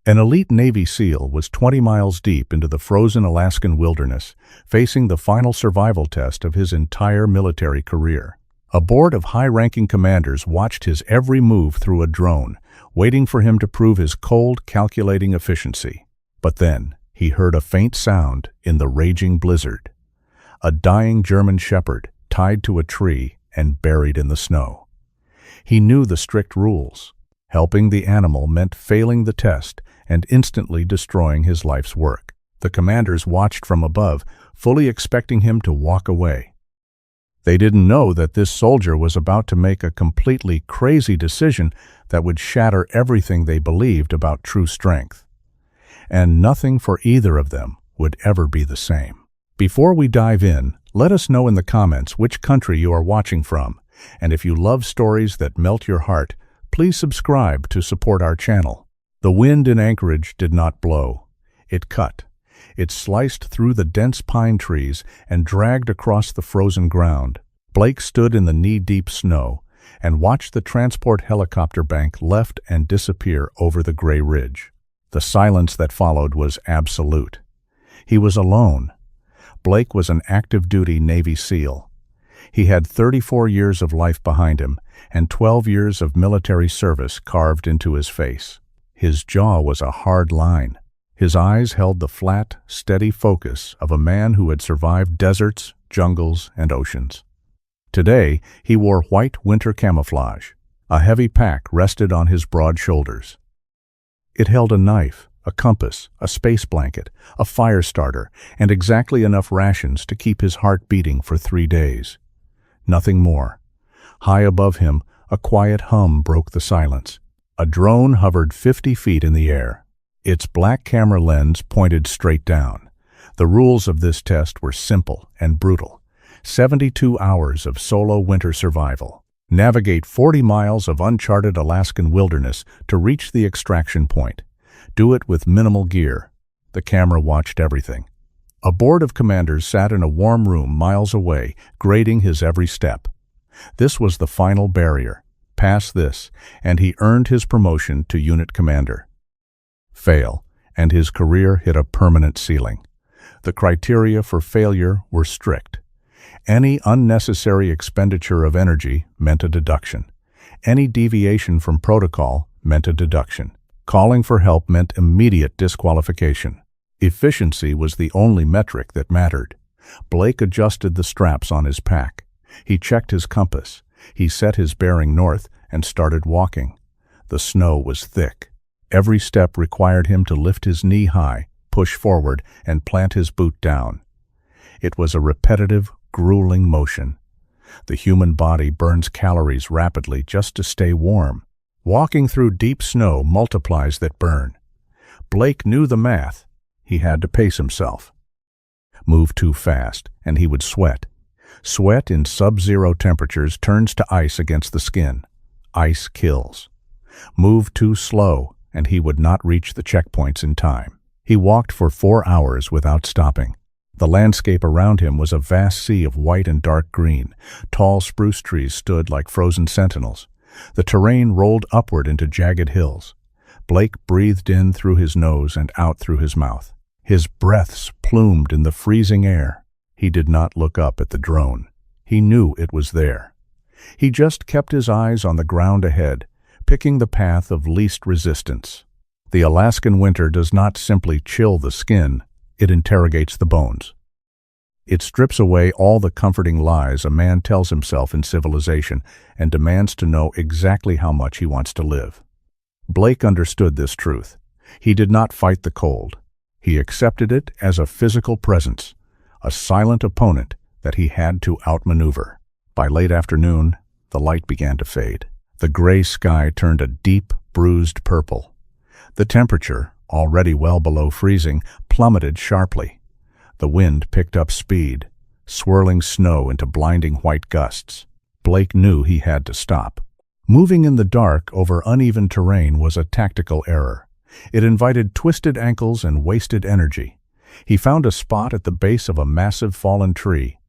An elite Navy SEAL was 20 miles deep into the frozen Alaskan wilderness, facing the final survival test of his entire military career. A board of high-ranking commanders watched his every move through a drone, waiting for him to prove his cold, calculating efficiency. But then, he heard a faint sound in the raging blizzard. A dying German shepherd, tied to a tree and buried in the snow. He knew the strict rules. Helping the animal meant failing the test and instantly destroying his life's work. The commanders watched from above, fully expecting him to walk away. They didn't know that this soldier was about to make a completely crazy decision that would shatter everything they believed about true strength. And nothing for either of them would ever be the same. Before we dive in, let us know in the comments which country you are watching from, and if you love stories that melt your heart, please subscribe to support our channel. The wind in Anchorage did not blow. It cut. It sliced through the dense pine trees and dragged across the frozen ground. Blake stood in the knee-deep snow and watched the transport helicopter bank left and disappear over the gray ridge. The silence that followed was absolute. He was alone. Blake was an active-duty Navy SEAL. He had 34 years of life behind him and 12 years of military service carved into his face. His jaw was a hard line. His eyes held the flat, steady focus of a man who had survived deserts, jungles, and oceans. Today, he wore white winter camouflage. A heavy pack rested on his broad shoulders. It held a knife, a compass, a space blanket, a fire starter, and exactly enough rations to keep his heart beating for 3 days. Nothing more. High above him, a quiet hum broke the silence. A drone hovered 50 feet in the air. Its black camera lens pointed straight down. The rules of this test were simple and brutal. 72 hours of solo winter survival. Navigate 40 miles of uncharted Alaskan wilderness to reach the extraction point. Do it with minimal gear. The camera watched everything. A board of commanders sat in a warm room miles away, grading his every step. This was the final barrier. Pass this, and he earned his promotion to unit commander. Fail, and his career hit a permanent ceiling. The criteria for failure were strict. Any unnecessary expenditure of energy meant a deduction. Any deviation from protocol meant a deduction. Calling for help meant immediate disqualification. Efficiency was the only metric that mattered. Blake adjusted the straps on his pack. He checked his compass. He set his bearing north and started walking. The snow was thick. Every step required him to lift his knee high, push forward, and plant his boot down. It was a repetitive, grueling motion. The human body burns calories rapidly just to stay warm. Walking through deep snow multiplies that burn. Blake knew the math. He had to pace himself. Move too fast, and he would sweat. Sweat in sub-zero temperatures turns to ice against the skin. Ice kills. Move too slow, and he would not reach the checkpoints in time. He walked for 4 hours without stopping. The landscape around him was a vast sea of white and dark green. Tall spruce trees stood like frozen sentinels. The terrain rolled upward into jagged hills. Blake breathed in through his nose and out through his mouth. His breaths plumed in the freezing air. He did not look up at the drone. He knew it was there. He just kept his eyes on the ground ahead, picking the path of least resistance. The Alaskan winter does not simply chill the skin, it interrogates the bones. It strips away all the comforting lies a man tells himself in civilization and demands to know exactly how much he wants to live. Blake understood this truth. He did not fight the cold. He accepted it as a physical presence, a silent opponent that he had to outmaneuver. By late afternoon, the light began to fade. The gray sky turned a deep, bruised purple. The temperature, already well below freezing, plummeted sharply. The wind picked up speed, swirling snow into blinding white gusts. Blake knew he had to stop. Moving in the dark over uneven terrain was a tactical error. It invited twisted ankles and wasted energy. He found a spot at the base of a massive fallen tree.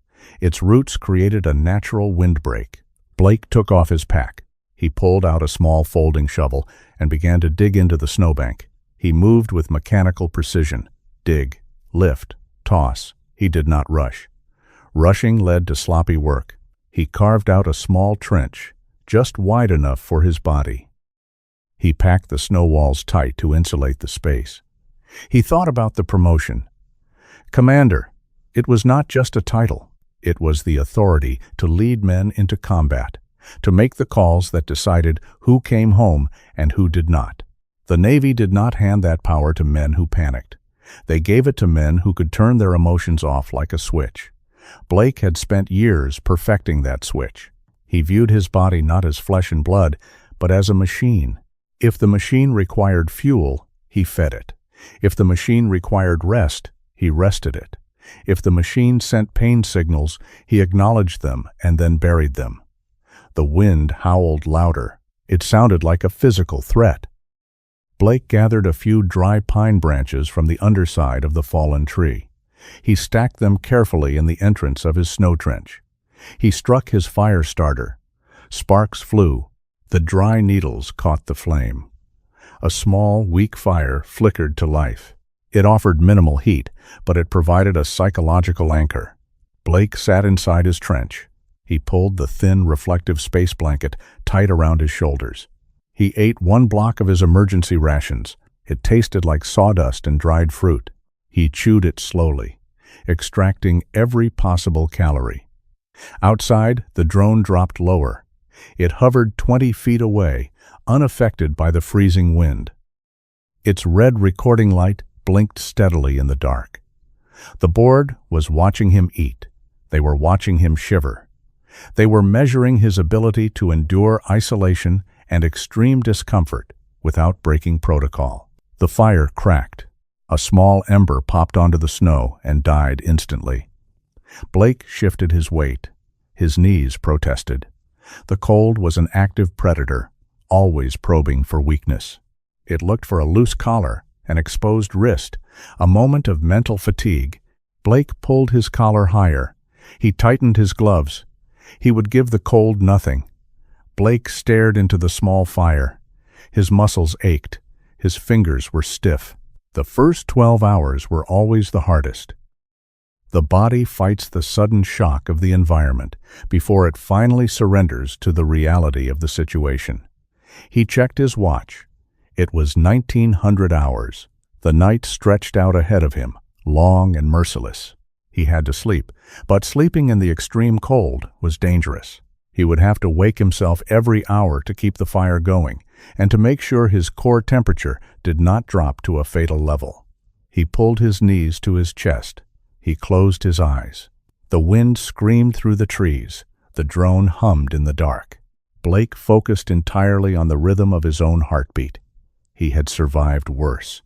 Its roots created a natural windbreak. Blake took off his pack. He pulled out a small folding shovel and began to dig into the snowbank. He moved with mechanical precision. Dig, lift, toss. He did not rush. Rushing led to sloppy work. He carved out a small trench, just wide enough for his body. He packed the snow walls tight to insulate the space. He thought about the promotion. Commander. It was not just a title. It was the authority to lead men into combat, to make the calls that decided who came home and who did not. The Navy did not hand that power to men who panicked. They gave it to men who could turn their emotions off like a switch. Blake had spent years perfecting that switch. He viewed his body not as flesh and blood, but as a machine. If the machine required fuel, he fed it. If the machine required rest, he rested it. If the machine sent pain signals, he acknowledged them and then buried them. The wind howled louder. It sounded like a physical threat. Blake gathered a few dry pine branches from the underside of the fallen tree. He stacked them carefully in the entrance of his snow trench. He struck his fire starter. Sparks flew. The dry needles caught the flame. A small, weak fire flickered to life. It offered minimal heat, but it provided a psychological anchor. Blake sat inside his trench. He pulled the thin, reflective space blanket tight around his shoulders. He ate one block of his emergency rations. It tasted like sawdust and dried fruit. He chewed it slowly, extracting every possible calorie. Outside, the drone dropped lower. It hovered 20 feet away, unaffected by the freezing wind. Its red recording light blinked steadily in the dark. The board was watching him eat. They were watching him shiver. They were measuring his ability to endure isolation and extreme discomfort without breaking protocol. The fire cracked. A small ember popped onto the snow and died instantly. Blake shifted his weight. His knees protested. The cold was an active predator, always probing for weakness. It looked for a loose collar, an exposed wrist, a moment of mental fatigue. Blake pulled his collar higher. He tightened his gloves. He would give the cold nothing. Blake stared into the small fire. His muscles ached. His fingers were stiff. The first 12 hours were always the hardest. The body fights the sudden shock of the environment before it finally surrenders to the reality of the situation. He checked his watch. It was 1900 hours. The night stretched out ahead of him, long and merciless. He had to sleep, but sleeping in the extreme cold was dangerous. He would have to wake himself every hour to keep the fire going and to make sure his core temperature did not drop to a fatal level. He pulled his knees to his chest. He closed his eyes. The wind screamed through the trees. The drone hummed in the dark. Blake focused entirely on the rhythm of his own heartbeat. He had survived worse.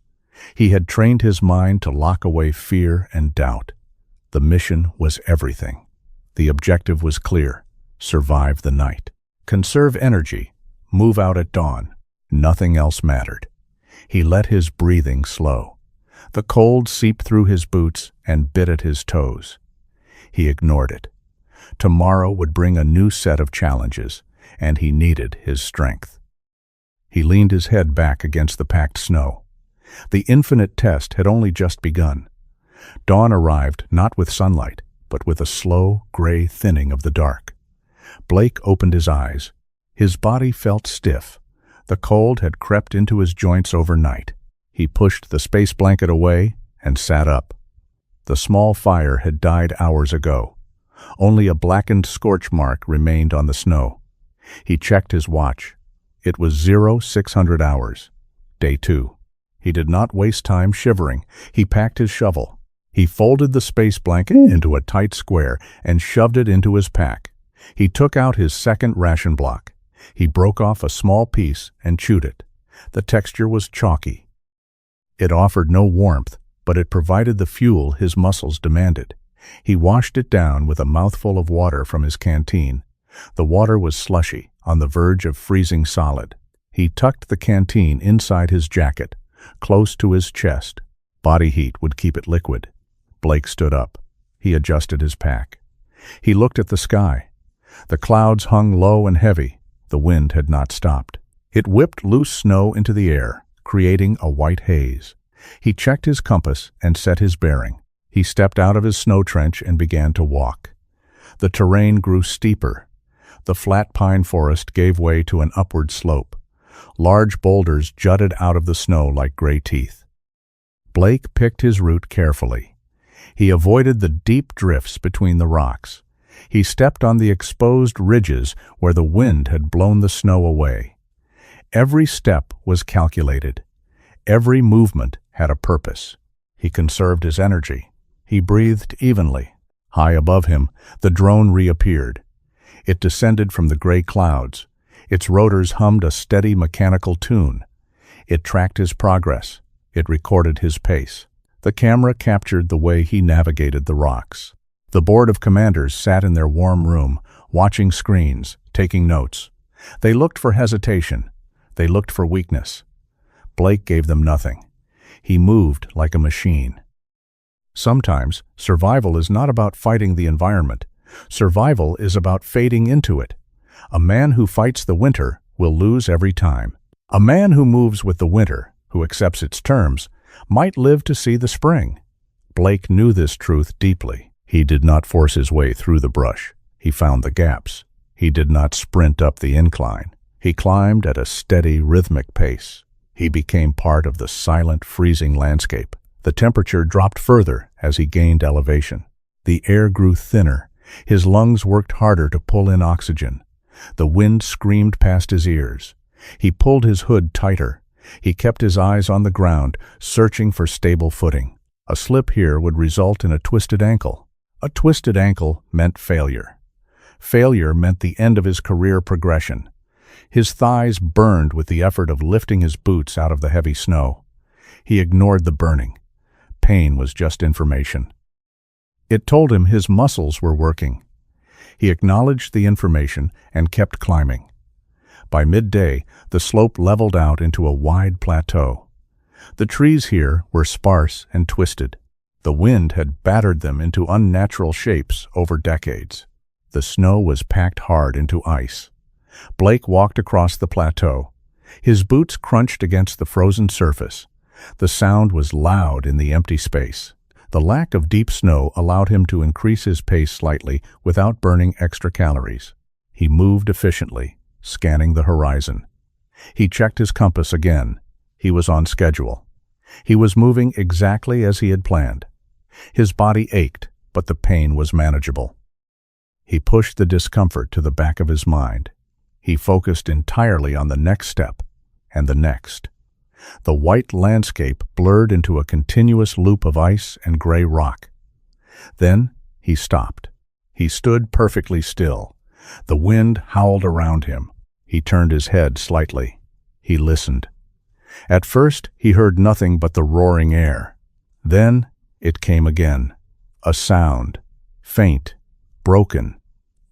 He had trained his mind to lock away fear and doubt. The mission was everything. The objective was clear: survive the night. Conserve energy. Move out at dawn. Nothing else mattered. He let his breathing slow. The cold seeped through his boots and bit at his toes. He ignored it. Tomorrow would bring a new set of challenges, and he needed his strength. He leaned his head back against the packed snow. The infinite test had only just begun. Dawn arrived not with sunlight, but with a slow, gray thinning of the dark. Blake opened his eyes. His body felt stiff. The cold had crept into his joints overnight. He pushed the space blanket away and sat up. The small fire had died hours ago. Only a blackened scorch mark remained on the snow. He checked his watch. It was 0600 hours. Day 2. He did not waste time shivering. He packed his shovel. He folded the space blanket into a tight square and shoved it into his pack. He took out his second ration block. He broke off a small piece and chewed it. The texture was chalky. It offered no warmth, but it provided the fuel his muscles demanded. He washed it down with a mouthful of water from his canteen. The water was slushy, on the verge of freezing solid. He tucked the canteen inside his jacket, close to his chest. Body heat would keep it liquid. Blake stood up. He adjusted his pack. He looked at the sky. The clouds hung low and heavy. The wind had not stopped. It whipped loose snow into the air, creating a white haze. He checked his compass and set his bearing. He stepped out of his snow trench and began to walk. The terrain grew steeper. The flat pine forest gave way to an upward slope. Large boulders jutted out of the snow like gray teeth. Blake picked his route carefully. He avoided the deep drifts between the rocks. He stepped on the exposed ridges where the wind had blown the snow away. Every step was calculated. Every movement had a purpose. He conserved his energy. He breathed evenly. High above him, the drone reappeared. It descended from the gray clouds. Its rotors hummed a steady mechanical tune. It tracked his progress. It recorded his pace. The camera captured the way he navigated the rocks. The board of commanders sat in their warm room, watching screens, taking notes. They looked for hesitation. They looked for weakness. Blake gave them nothing. He moved like a machine. Sometimes, survival is not about fighting the environment. Survival is about fading into it. A man who fights the winter will lose every time. A man who moves with the winter, who accepts its terms, might live to see the spring. Blake knew this truth deeply. He did not force his way through the brush. He found the gaps. He did not sprint up the incline. He climbed at a steady, rhythmic pace. He became part of the silent, freezing landscape. The temperature dropped further as he gained elevation. The air grew thinner. His lungs worked harder to pull in oxygen. The wind screamed past his ears. He pulled his hood tighter. He kept his eyes on the ground, searching for stable footing. A slip here would result in a twisted ankle. A twisted ankle meant failure. Failure meant the end of his career progression. His thighs burned with the effort of lifting his boots out of the heavy snow. He ignored the burning. Pain was just information. It told him his muscles were working. He acknowledged the information and kept climbing. By midday, the slope leveled out into a wide plateau. The trees here were sparse and twisted. The wind had battered them into unnatural shapes over decades. The snow was packed hard into ice. Blake walked across the plateau. His boots crunched against the frozen surface. The sound was loud in the empty space. The lack of deep snow allowed him to increase his pace slightly without burning extra calories. He moved efficiently, scanning the horizon. He checked his compass again. He was on schedule. He was moving exactly as he had planned. His body ached, but the pain was manageable. He pushed the discomfort to the back of his mind. He focused entirely on the next step, and the next. The white landscape blurred into a continuous loop of ice and gray rock. Then he stopped. He stood perfectly still. The wind howled around him. He turned his head slightly. He listened. At first, he heard nothing but the roaring air. Then it came again. A sound, faint, broken.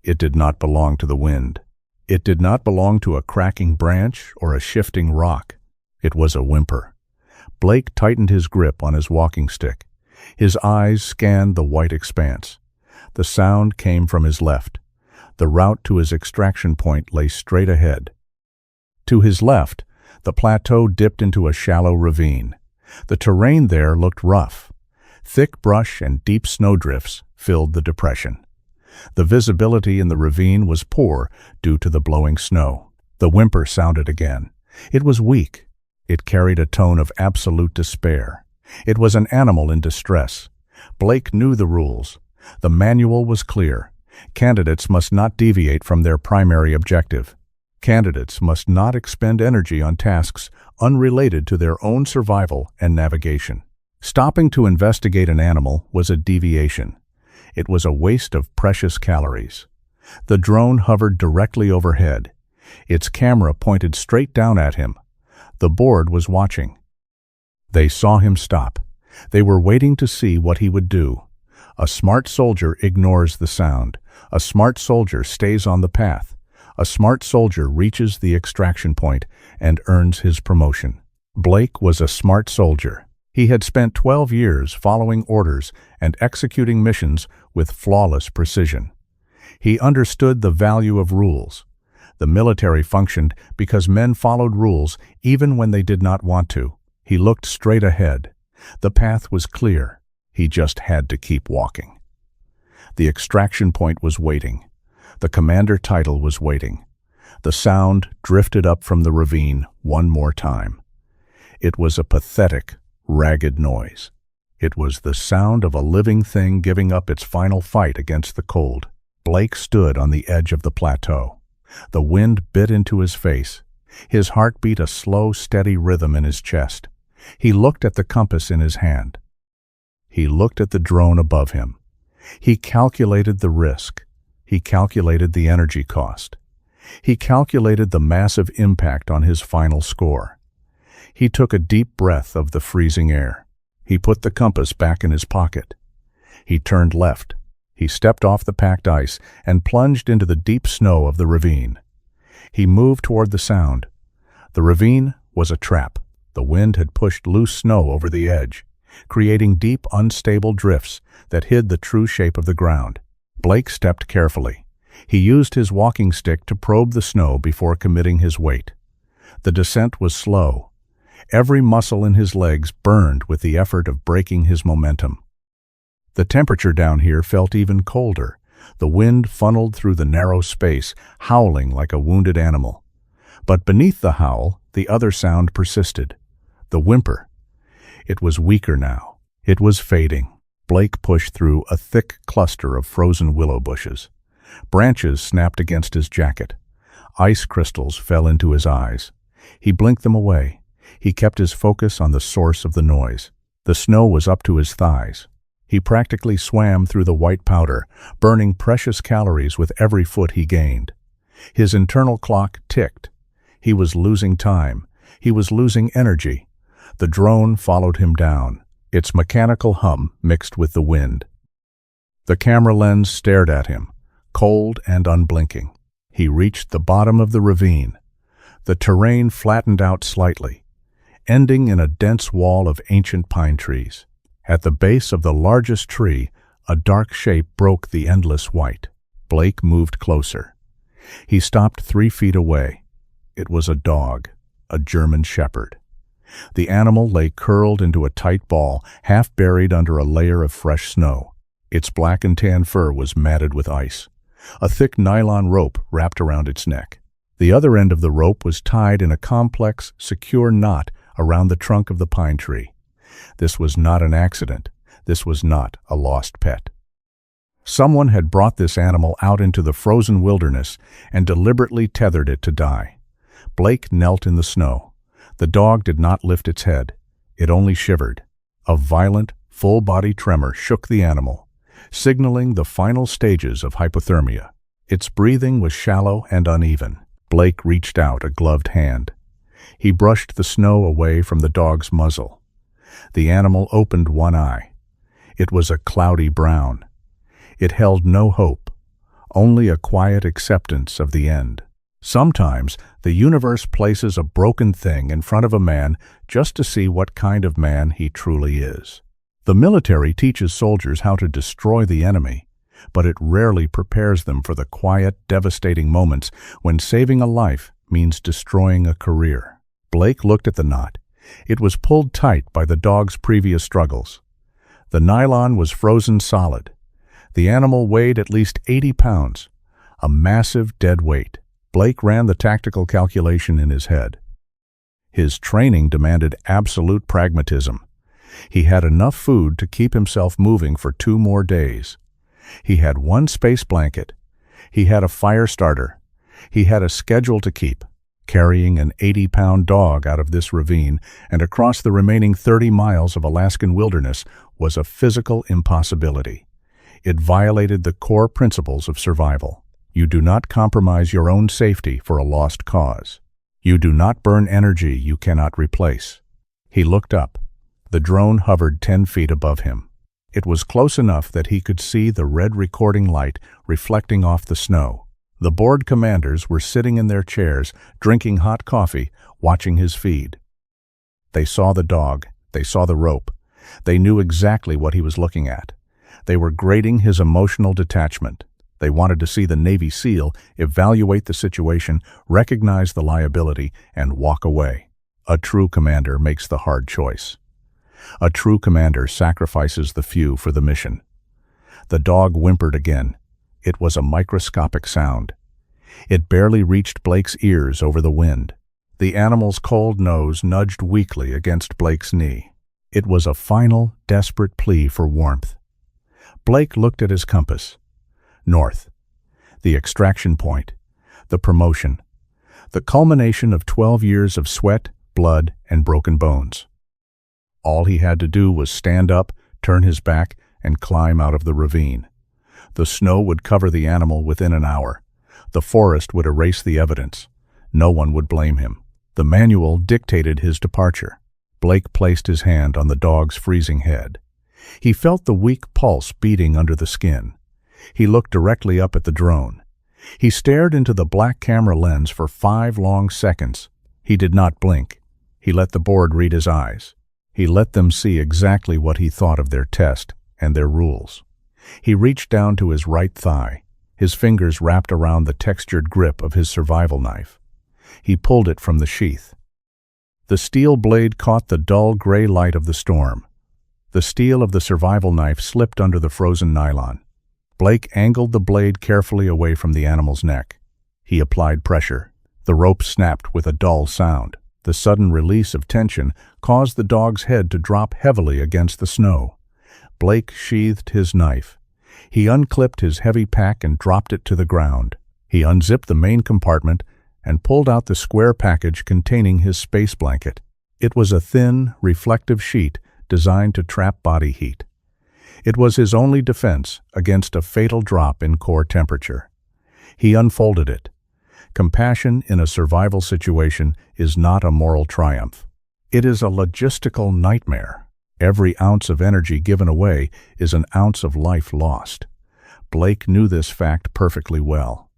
It did not belong to the wind. It did not belong to a cracking branch or a shifting rock. It was a whimper. Blake tightened his grip on his walking stick. His eyes scanned the white expanse. The sound came from his left. The route to his extraction point lay straight ahead. To his left, the plateau dipped into a shallow ravine. The terrain there looked rough. Thick brush and deep snowdrifts filled the depression. The visibility in the ravine was poor due to the blowing snow. The whimper sounded again. It was weak. It carried a tone of absolute despair. It was an animal in distress. Blake knew the rules. The manual was clear. Candidates must not deviate from their primary objective. Candidates must not expend energy on tasks unrelated to their own survival and navigation. Stopping to investigate an animal was a deviation. It was a waste of precious calories. The drone hovered directly overhead. Its camera pointed straight down at him. The board was watching. They saw him stop. They were waiting to see what he would do. A smart soldier ignores the sound. A smart soldier stays on the path. A smart soldier reaches the extraction point and earns his promotion. Blake was a smart soldier. He had spent 12 years following orders and executing missions with flawless precision. He understood the value of rules. The military functioned because men followed rules even when they did not want to. He looked straight ahead. The path was clear. He just had to keep walking. The extraction point was waiting. The commander title was waiting. The sound drifted up from the ravine one more time. It was a pathetic, ragged noise. It was the sound of a living thing giving up its final fight against the cold. Blake stood on the edge of the plateau. The wind bit into his face. His heart beat a slow, steady rhythm in his chest. He looked at the compass in his hand. He looked at the drone above him. He calculated the risk. He calculated the energy cost. He calculated the massive impact on his final score. He took a deep breath of the freezing air. He put the compass back in his pocket. He turned left. He stepped off the packed ice and plunged into the deep snow of the ravine. He moved toward the sound. The ravine was a trap. The wind had pushed loose snow over the edge, creating deep, unstable drifts that hid the true shape of the ground. Blake stepped carefully. He used his walking stick to probe the snow before committing his weight. The descent was slow. Every muscle in his legs burned with the effort of breaking his momentum. The temperature down here felt even colder. The wind funneled through the narrow space, howling like a wounded animal. But beneath the howl, the other sound persisted. The whimper. It was weaker now. It was fading. Blake pushed through a thick cluster of frozen willow bushes. Branches snapped against his jacket. Ice crystals fell into his eyes. He blinked them away. He kept his focus on the source of the noise. The snow was up to his thighs. He practically swam through the white powder, burning precious calories with every foot he gained. His internal clock ticked. He was losing time. He was losing energy. The drone followed him down, its mechanical hum mixed with the wind. The camera lens stared at him, cold and unblinking. He reached the bottom of the ravine. The terrain flattened out slightly, ending in a dense wall of ancient pine trees. At the base of the largest tree, a dark shape broke the endless white. Blake moved closer. He stopped 3 feet away. It was a dog, a German shepherd. The animal lay curled into a tight ball, half buried under a layer of fresh snow. Its black and tan fur was matted with ice. A thick nylon rope wrapped around its neck. The other end of the rope was tied in a complex, secure knot around the trunk of the pine tree. This was not an accident. This was not a lost pet. Someone had brought this animal out into the frozen wilderness and deliberately tethered it to die. Blake knelt in the snow. The dog did not lift its head. It only shivered. A violent, full-body tremor shook the animal, signaling the final stages of hypothermia. Its breathing was shallow and uneven. Blake reached out a gloved hand. He brushed the snow away from the dog's muzzle. The animal opened one eye. It was a cloudy brown. It held no hope, only a quiet acceptance of the end. Sometimes the universe places a broken thing in front of a man just to see what kind of man he truly is. The military teaches soldiers how to destroy the enemy, but it rarely prepares them for the quiet, devastating moments when saving a life means destroying a career. Blake looked at the knot. It was pulled tight by the dog's previous struggles. The nylon was frozen solid. The animal weighed at least 80 pounds, a massive dead weight. Blake ran the tactical calculation in his head. His training demanded absolute pragmatism. He had enough food to keep himself moving for 2 more days. He had 1 space blanket. He had a fire starter. He had a schedule to keep. Carrying an 80-pound dog out of this ravine and across the remaining 30 miles of Alaskan wilderness was a physical impossibility. It violated the core principles of survival. You do not compromise your own safety for a lost cause. You do not burn energy you cannot replace. He looked up. The drone hovered 10 feet above him. It was close enough that he could see the red recording light reflecting off the snow. The board commanders were sitting in their chairs, drinking hot coffee, watching his feed. They saw the dog. They saw the rope. They knew exactly what he was looking at. They were grading his emotional detachment. They wanted to see the Navy SEAL evaluate the situation, recognize the liability, and walk away. A true commander makes the hard choice. A true commander sacrifices the few for the mission. The dog whimpered again. It was a microscopic sound. It barely reached Blake's ears over the wind. The animal's cold nose nudged weakly against Blake's knee. It was a final, desperate plea for warmth. Blake looked at his compass. North. The extraction point. The promotion. The culmination of 12 years of sweat, blood, and broken bones. All he had to do was stand up, turn his back, and climb out of the ravine. The snow would cover the animal within an hour. The forest would erase the evidence. No one would blame him. The manual dictated his departure. Blake placed his hand on the dog's freezing head. He felt the weak pulse beating under the skin. He looked directly up at the drone. He stared into the black camera lens for 5 long seconds. He did not blink. He let the board read his eyes. He let them see exactly what he thought of their test and their rules. He reached down to his right thigh. His fingers wrapped around the textured grip of his survival knife. He pulled it from the sheath. The steel blade caught the dull gray light of the storm. The steel of the survival knife slipped under the frozen nylon. Blake angled the blade carefully away from the animal's neck. He applied pressure. The rope snapped with a dull sound. The sudden release of tension caused the dog's head to drop heavily against the snow. Blake sheathed his knife. He unclipped his heavy pack and dropped it to the ground. He unzipped the main compartment and pulled out the square package containing his space blanket. It was a thin, reflective sheet designed to trap body heat. It was his only defense against a fatal drop in core temperature. He unfolded it. Compassion in a survival situation is not a moral triumph. It is a logistical nightmare. Every ounce of energy given away is an ounce of life lost. Blake knew this fact perfectly well.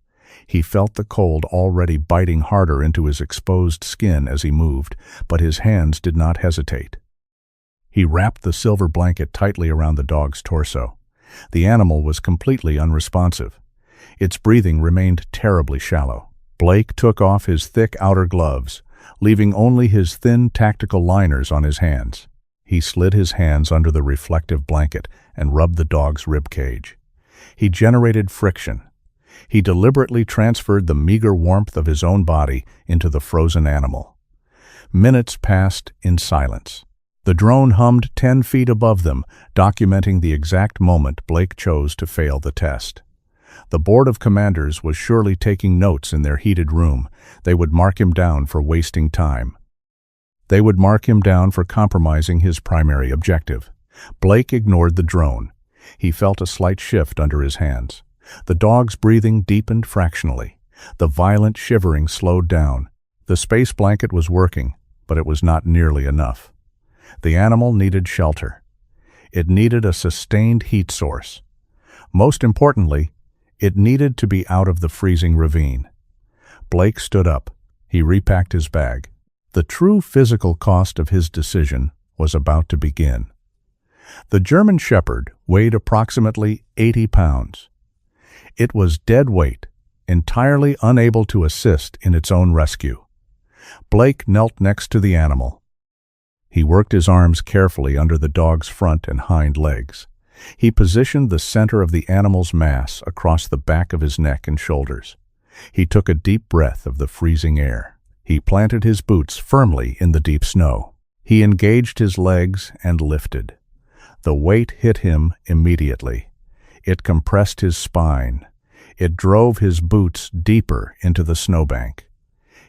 He felt the cold already biting harder into his exposed skin as he moved, but his hands did not hesitate. He wrapped the silver blanket tightly around the dog's torso. The animal was completely unresponsive. Its breathing remained terribly shallow. Blake took off his thick outer gloves, leaving only his thin tactical liners on his hands. He slid his hands under the reflective blanket and rubbed the dog's rib cage. He generated friction. He deliberately transferred the meager warmth of his own body into the frozen animal. Minutes passed in silence. The drone hummed 10 feet above them, documenting the exact moment Blake chose to fail the test. The board of commanders was surely taking notes in their heated room. They would mark him down for wasting time. They would mark him down for compromising his primary objective. Blake ignored the drone. He felt a slight shift under his hands. The dog's breathing deepened fractionally. The violent shivering slowed down. The space blanket was working, but it was not nearly enough. The animal needed shelter. It needed a sustained heat source. Most importantly, it needed to be out of the freezing ravine. Blake stood up. He repacked his bag. The true physical cost of his decision was about to begin. The German Shepherd weighed approximately 80 pounds. It was dead weight, entirely unable to assist in its own rescue. Blake knelt next to the animal. He worked his arms carefully under the dog's front and hind legs. He positioned the center of the animal's mass across the back of his neck and shoulders. He took a deep breath of the freezing air. He planted his boots firmly in the deep snow. He engaged his legs and lifted. The weight hit him immediately. It compressed his spine. It drove his boots deeper into the snowbank.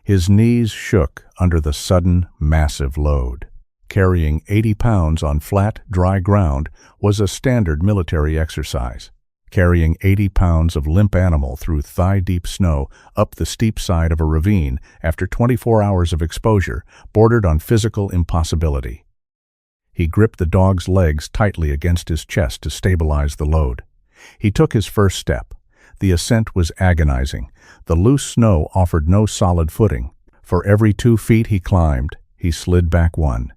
His knees shook under the sudden, massive load. Carrying 80 pounds on flat, dry ground was a standard military exercise. Carrying 80 pounds of limp animal through thigh-deep snow up the steep side of a ravine after 24 hours of exposure bordered on physical impossibility. He gripped the dog's legs tightly against his chest to stabilize the load. He took his first step. The ascent was agonizing. The loose snow offered no solid footing. For every 2 feet he climbed, he slid back 1.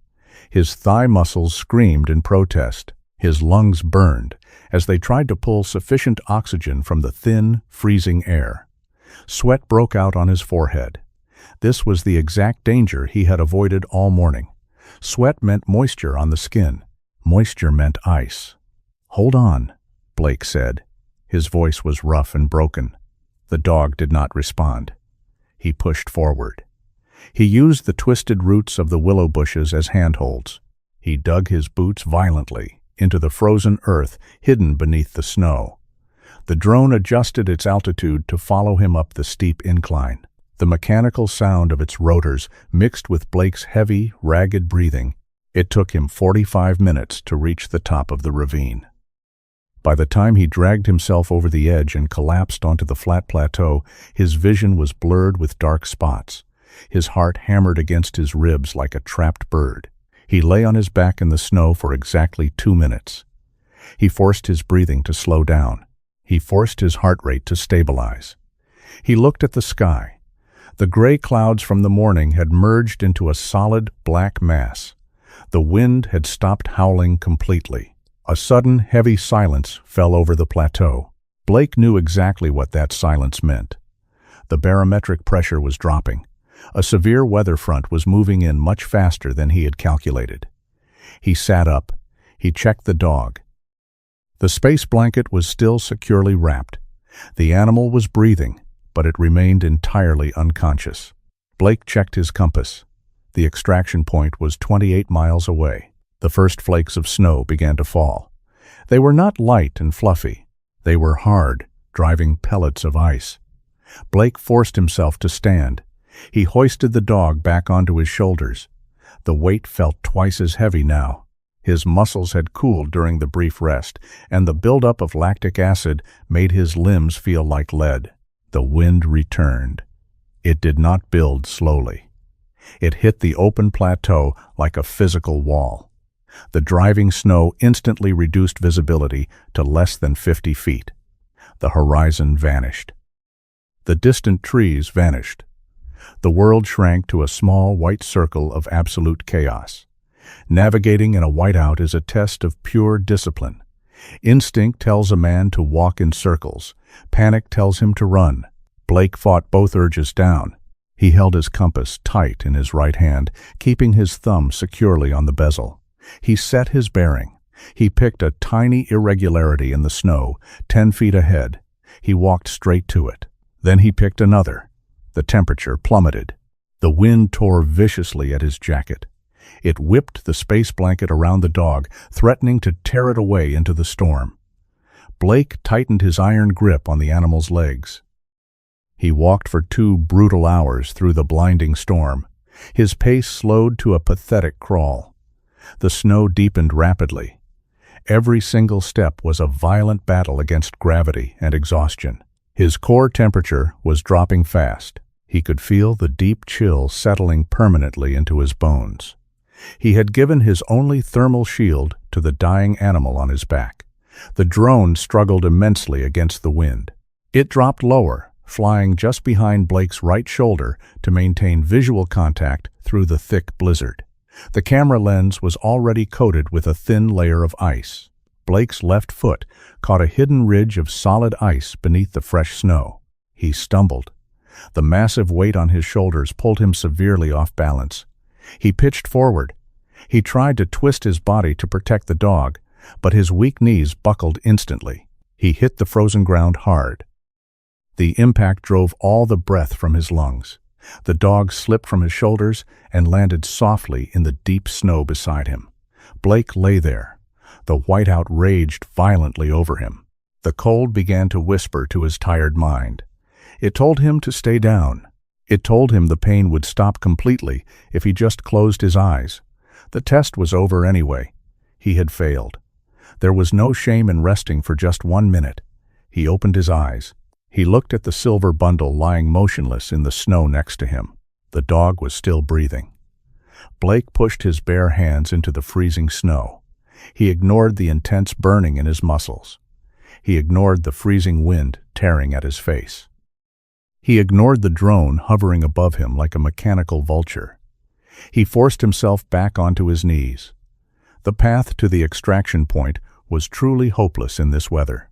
His thigh muscles screamed in protest. His lungs burned as they tried to pull sufficient oxygen from the thin, freezing air. Sweat broke out on his forehead. This was the exact danger he had avoided all morning. Sweat meant moisture on the skin. Moisture meant ice. "Hold on," Blake said. His voice was rough and broken. The dog did not respond. He pushed forward. He used the twisted roots of the willow bushes as handholds. He dug his boots violently into the frozen earth hidden beneath the snow. The drone adjusted its altitude to follow him up the steep incline. The mechanical sound of its rotors mixed with Blake's heavy, ragged breathing. It took him 45 minutes to reach the top of the ravine. By the time he dragged himself over the edge and collapsed onto the flat plateau, his vision was blurred with dark spots. His heart hammered against his ribs like a trapped bird. He lay on his back in the snow for exactly 2 minutes. He forced his breathing to slow down. He forced his heart rate to stabilize. He looked at the sky. The gray clouds from the morning had merged into a solid black mass. The wind had stopped howling completely. A sudden, heavy silence fell over the plateau. Blake knew exactly what that silence meant. The barometric pressure was dropping. A severe weather front was moving in much faster than he had calculated. He sat up. He checked the dog. The space blanket was still securely wrapped. The animal was breathing, but it remained entirely unconscious. Blake checked his compass. The extraction point was 28 miles away. The first flakes of snow began to fall. They were not light and fluffy. They were hard, driving pellets of ice. Blake forced himself to stand. He hoisted the dog back onto his shoulders. The weight felt twice as heavy now. His muscles had cooled during the brief rest, and the buildup of lactic acid made his limbs feel like lead. The wind returned. It did not build slowly. It hit the open plateau like a physical wall. The driving snow instantly reduced visibility to less than 50 feet. The horizon vanished. The distant trees vanished. The world shrank to a small white circle of absolute chaos. Navigating in a whiteout is a test of pure discipline. Instinct tells a man to walk in circles. Panic tells him to run. Blake fought both urges down. He held his compass tight in his right hand, keeping his thumb securely on the bezel. He set his bearing. He picked a tiny irregularity in the snow, 10 feet ahead. He walked straight to it. Then he picked another. The temperature plummeted. The wind tore viciously at his jacket. It whipped the space blanket around the dog, threatening to tear it away into the storm. Blake tightened his iron grip on the animal's legs. He walked for 2 brutal hours through the blinding storm. His pace slowed to a pathetic crawl. The snow deepened rapidly. Every single step was a violent battle against gravity and exhaustion. His core temperature was dropping fast. He could feel the deep chill settling permanently into his bones. He had given his only thermal shield to the dying animal on his back. The drone struggled immensely against the wind. It dropped lower, flying just behind Blake's right shoulder to maintain visual contact through the thick blizzard. The camera lens was already coated with a thin layer of ice. Blake's left foot caught a hidden ridge of solid ice beneath the fresh snow. He stumbled. The massive weight on his shoulders pulled him severely off balance. He pitched forward. He tried to twist his body to protect the dog, but his weak knees buckled instantly. He hit the frozen ground hard. The impact drove all the breath from his lungs. The dog slipped from his shoulders and landed softly in the deep snow beside him. Blake lay there. The whiteout raged violently over him. The cold began to whisper to his tired mind. It told him to stay down. It told him the pain would stop completely if he just closed his eyes. The test was over anyway. He had failed. There was no shame in resting for just 1 minute. He opened his eyes. He looked at the silver bundle lying motionless in the snow next to him. The dog was still breathing. Blake pushed his bare hands into the freezing snow. He ignored the intense burning in his muscles. He ignored the freezing wind tearing at his face. He ignored the drone hovering above him like a mechanical vulture. He forced himself back onto his knees. The path to the extraction point was truly hopeless in this weather.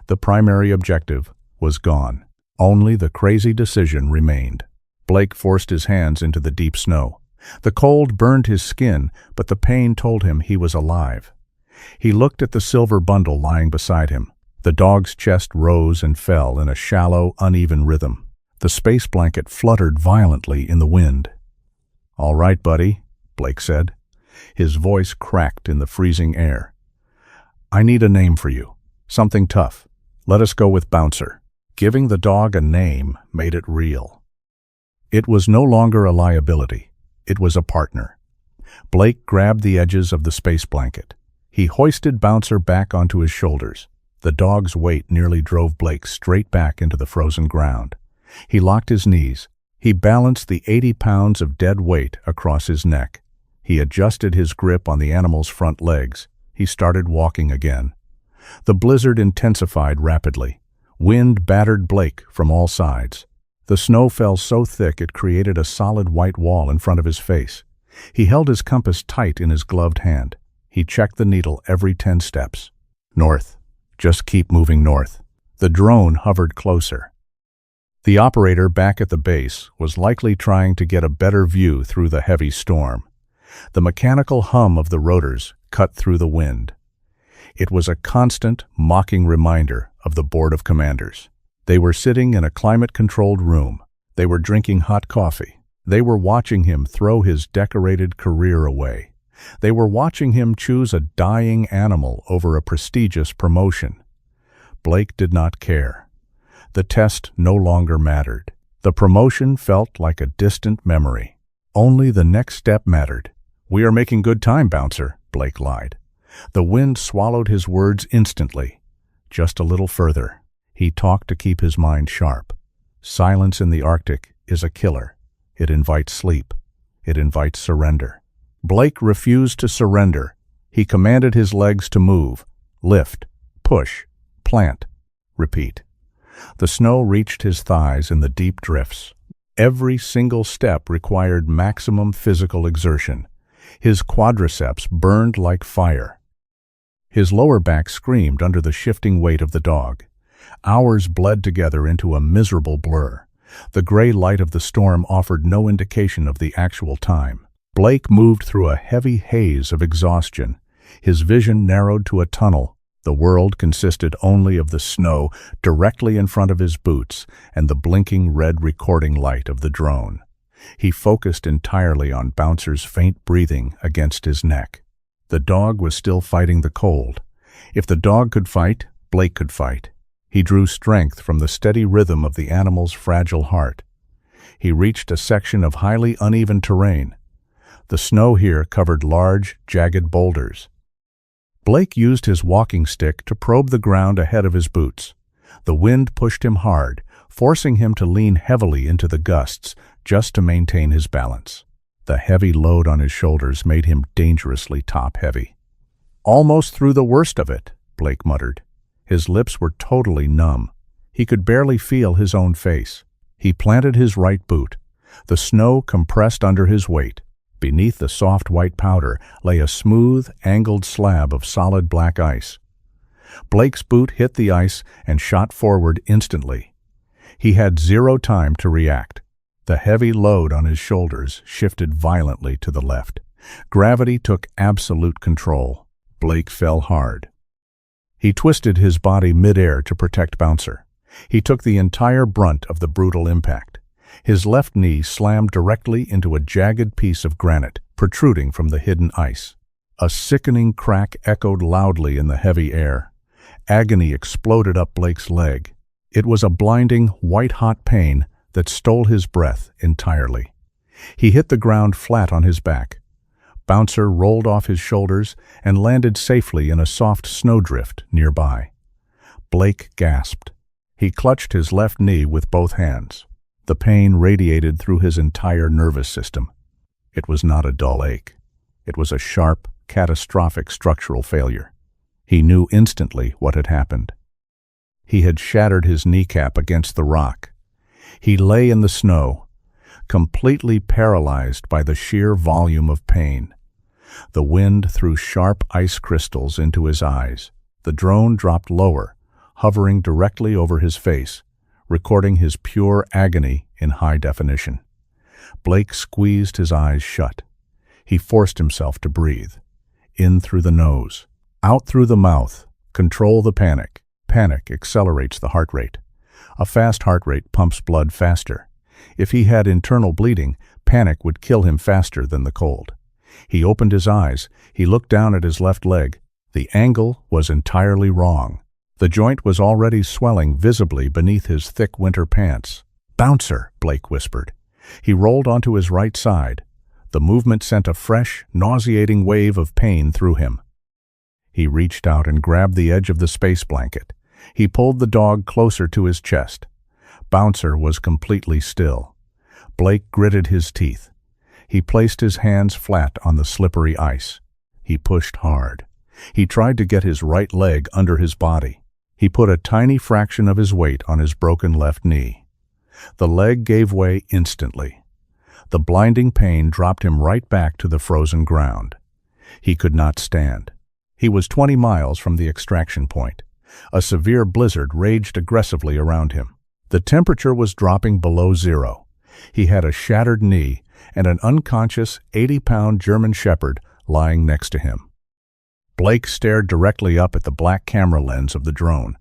The primary objective was gone. Only the crazy decision remained. Blake forced his hands into the deep snow. The cold burned his skin, but the pain told him he was alive. He looked at the silver bundle lying beside him. The dog's chest rose and fell in a shallow, uneven rhythm. The space blanket fluttered violently in the wind. "All right, buddy," Blake said. His voice cracked in the freezing air. "I need a name for you. Something tough. Let us go with Bouncer." Giving the dog a name made it real. It was no longer a liability. It was a partner. Blake grabbed the edges of the space blanket. He hoisted Bouncer back onto his shoulders. The dog's weight nearly drove Blake straight back into the frozen ground. He locked his knees. He balanced the 80 pounds of dead weight across his neck. He adjusted his grip on the animal's front legs. He started walking again. The blizzard intensified rapidly. Wind battered Blake from all sides. The snow fell so thick it created a solid white wall in front of his face. He held his compass tight in his gloved hand. He checked the needle every 10 steps. North. Just keep moving north. The drone hovered closer. The operator back at the base was likely trying to get a better view through the heavy storm. The mechanical hum of the rotors cut through the wind. It was a constant, mocking reminder of the Board of Commanders. They were sitting in a climate-controlled room. They were drinking hot coffee. They were watching him throw his decorated career away. They were watching him choose a dying animal over a prestigious promotion. Blake did not care. The test no longer mattered. The promotion felt like a distant memory. Only the next step mattered. "We are making good time, Bouncer," Blake lied. The wind swallowed his words instantly. Just a little further. He talked to keep his mind sharp. Silence in the Arctic is a killer. It invites sleep. It invites surrender. Blake refused to surrender. He commanded his legs to move. Lift. Push. Plant. Repeat. The snow reached his thighs in the deep drifts. Every single step required maximum physical exertion. His quadriceps burned like fire. His lower back screamed under the shifting weight of the dog. Hours bled together into a miserable blur. The gray light of the storm offered no indication of the actual time. Blake moved through a heavy haze of exhaustion. His vision narrowed to a tunnel. The world consisted only of the snow directly in front of his boots and the blinking red recording light of the drone. He focused entirely on Bouncer's faint breathing against his neck. The dog was still fighting the cold. If the dog could fight, Blake could fight. He drew strength from the steady rhythm of the animal's fragile heart. He reached a section of highly uneven terrain. The snow here covered large, jagged boulders. Blake used his walking stick to probe the ground ahead of his boots. The wind pushed him hard, forcing him to lean heavily into the gusts just to maintain his balance. The heavy load on his shoulders made him dangerously top-heavy. "Almost through the worst of it," Blake muttered. His lips were totally numb. He could barely feel his own face. He planted his right boot. The snow compressed under his weight. Beneath the soft white powder lay a smooth, angled slab of solid black ice. Blake's boot hit the ice and shot forward instantly. He had zero time to react. The heavy load on his shoulders shifted violently to the left. Gravity took absolute control. Blake fell hard. He twisted his body midair to protect Bouncer. He took the entire brunt of the brutal impact. His left knee slammed directly into a jagged piece of granite protruding from the hidden ice. A sickening crack echoed loudly in the heavy air. Agony exploded up Blake's leg. It was a blinding, white-hot pain that stole his breath entirely. He hit the ground flat on his back. Bouncer rolled off his shoulders and landed safely in a soft snowdrift nearby. Blake gasped. He clutched his left knee with both hands. The pain radiated through his entire nervous system. It was not a dull ache. It was a sharp, catastrophic structural failure. He knew instantly what had happened. He had shattered his kneecap against the rock. He lay in the snow, completely paralyzed by the sheer volume of pain. The wind threw sharp ice crystals into his eyes. The drone dropped lower, hovering directly over his face, recording his pure agony in high definition. Blake squeezed his eyes shut. He forced himself to breathe. In through the nose, out through the mouth. Control the panic. Panic accelerates the heart rate. A fast heart rate pumps blood faster. If he had internal bleeding, panic would kill him faster than the cold. He opened his eyes. He looked down at his left leg. The angle was entirely wrong. The joint was already swelling visibly beneath his thick winter pants. "Bouncer," Blake whispered. He rolled onto his right side. The movement sent a fresh, nauseating wave of pain through him. He reached out and grabbed the edge of the space blanket. He pulled the dog closer to his chest. Bouncer was completely still. Blake gritted his teeth. He placed his hands flat on the slippery ice. He pushed hard. He tried to get his right leg under his body. He put a tiny fraction of his weight on his broken left knee. The leg gave way instantly. The blinding pain dropped him right back to the frozen ground. He could not stand. He was 20 miles from the extraction point. A severe blizzard raged aggressively around him. The temperature was dropping below zero. He had a shattered knee and an unconscious 80-pound German Shepherd lying next to him. Blake stared directly up at the black camera lens of the drone.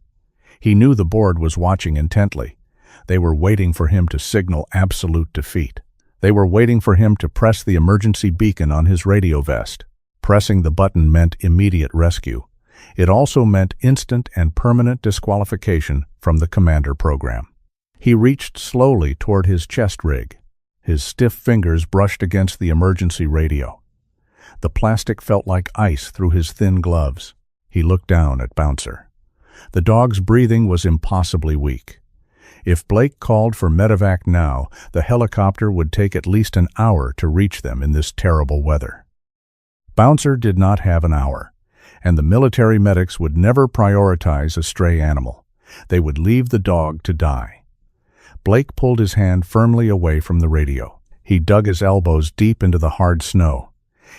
He knew the board was watching intently. They were waiting for him to signal absolute defeat. They were waiting for him to press the emergency beacon on his radio vest. Pressing the button meant immediate rescue. It also meant instant and permanent disqualification from the commander program. He reached slowly toward his chest rig. His stiff fingers brushed against the emergency radio. The plastic felt like ice through his thin gloves. He looked down at Bouncer. The dog's breathing was impossibly weak. If Blake called for medevac now, the helicopter would take at least an hour to reach them in this terrible weather. Bouncer did not have an hour, and the military medics would never prioritize a stray animal. They would leave the dog to die. Blake pulled his hand firmly away from the radio. He dug his elbows deep into the hard snow.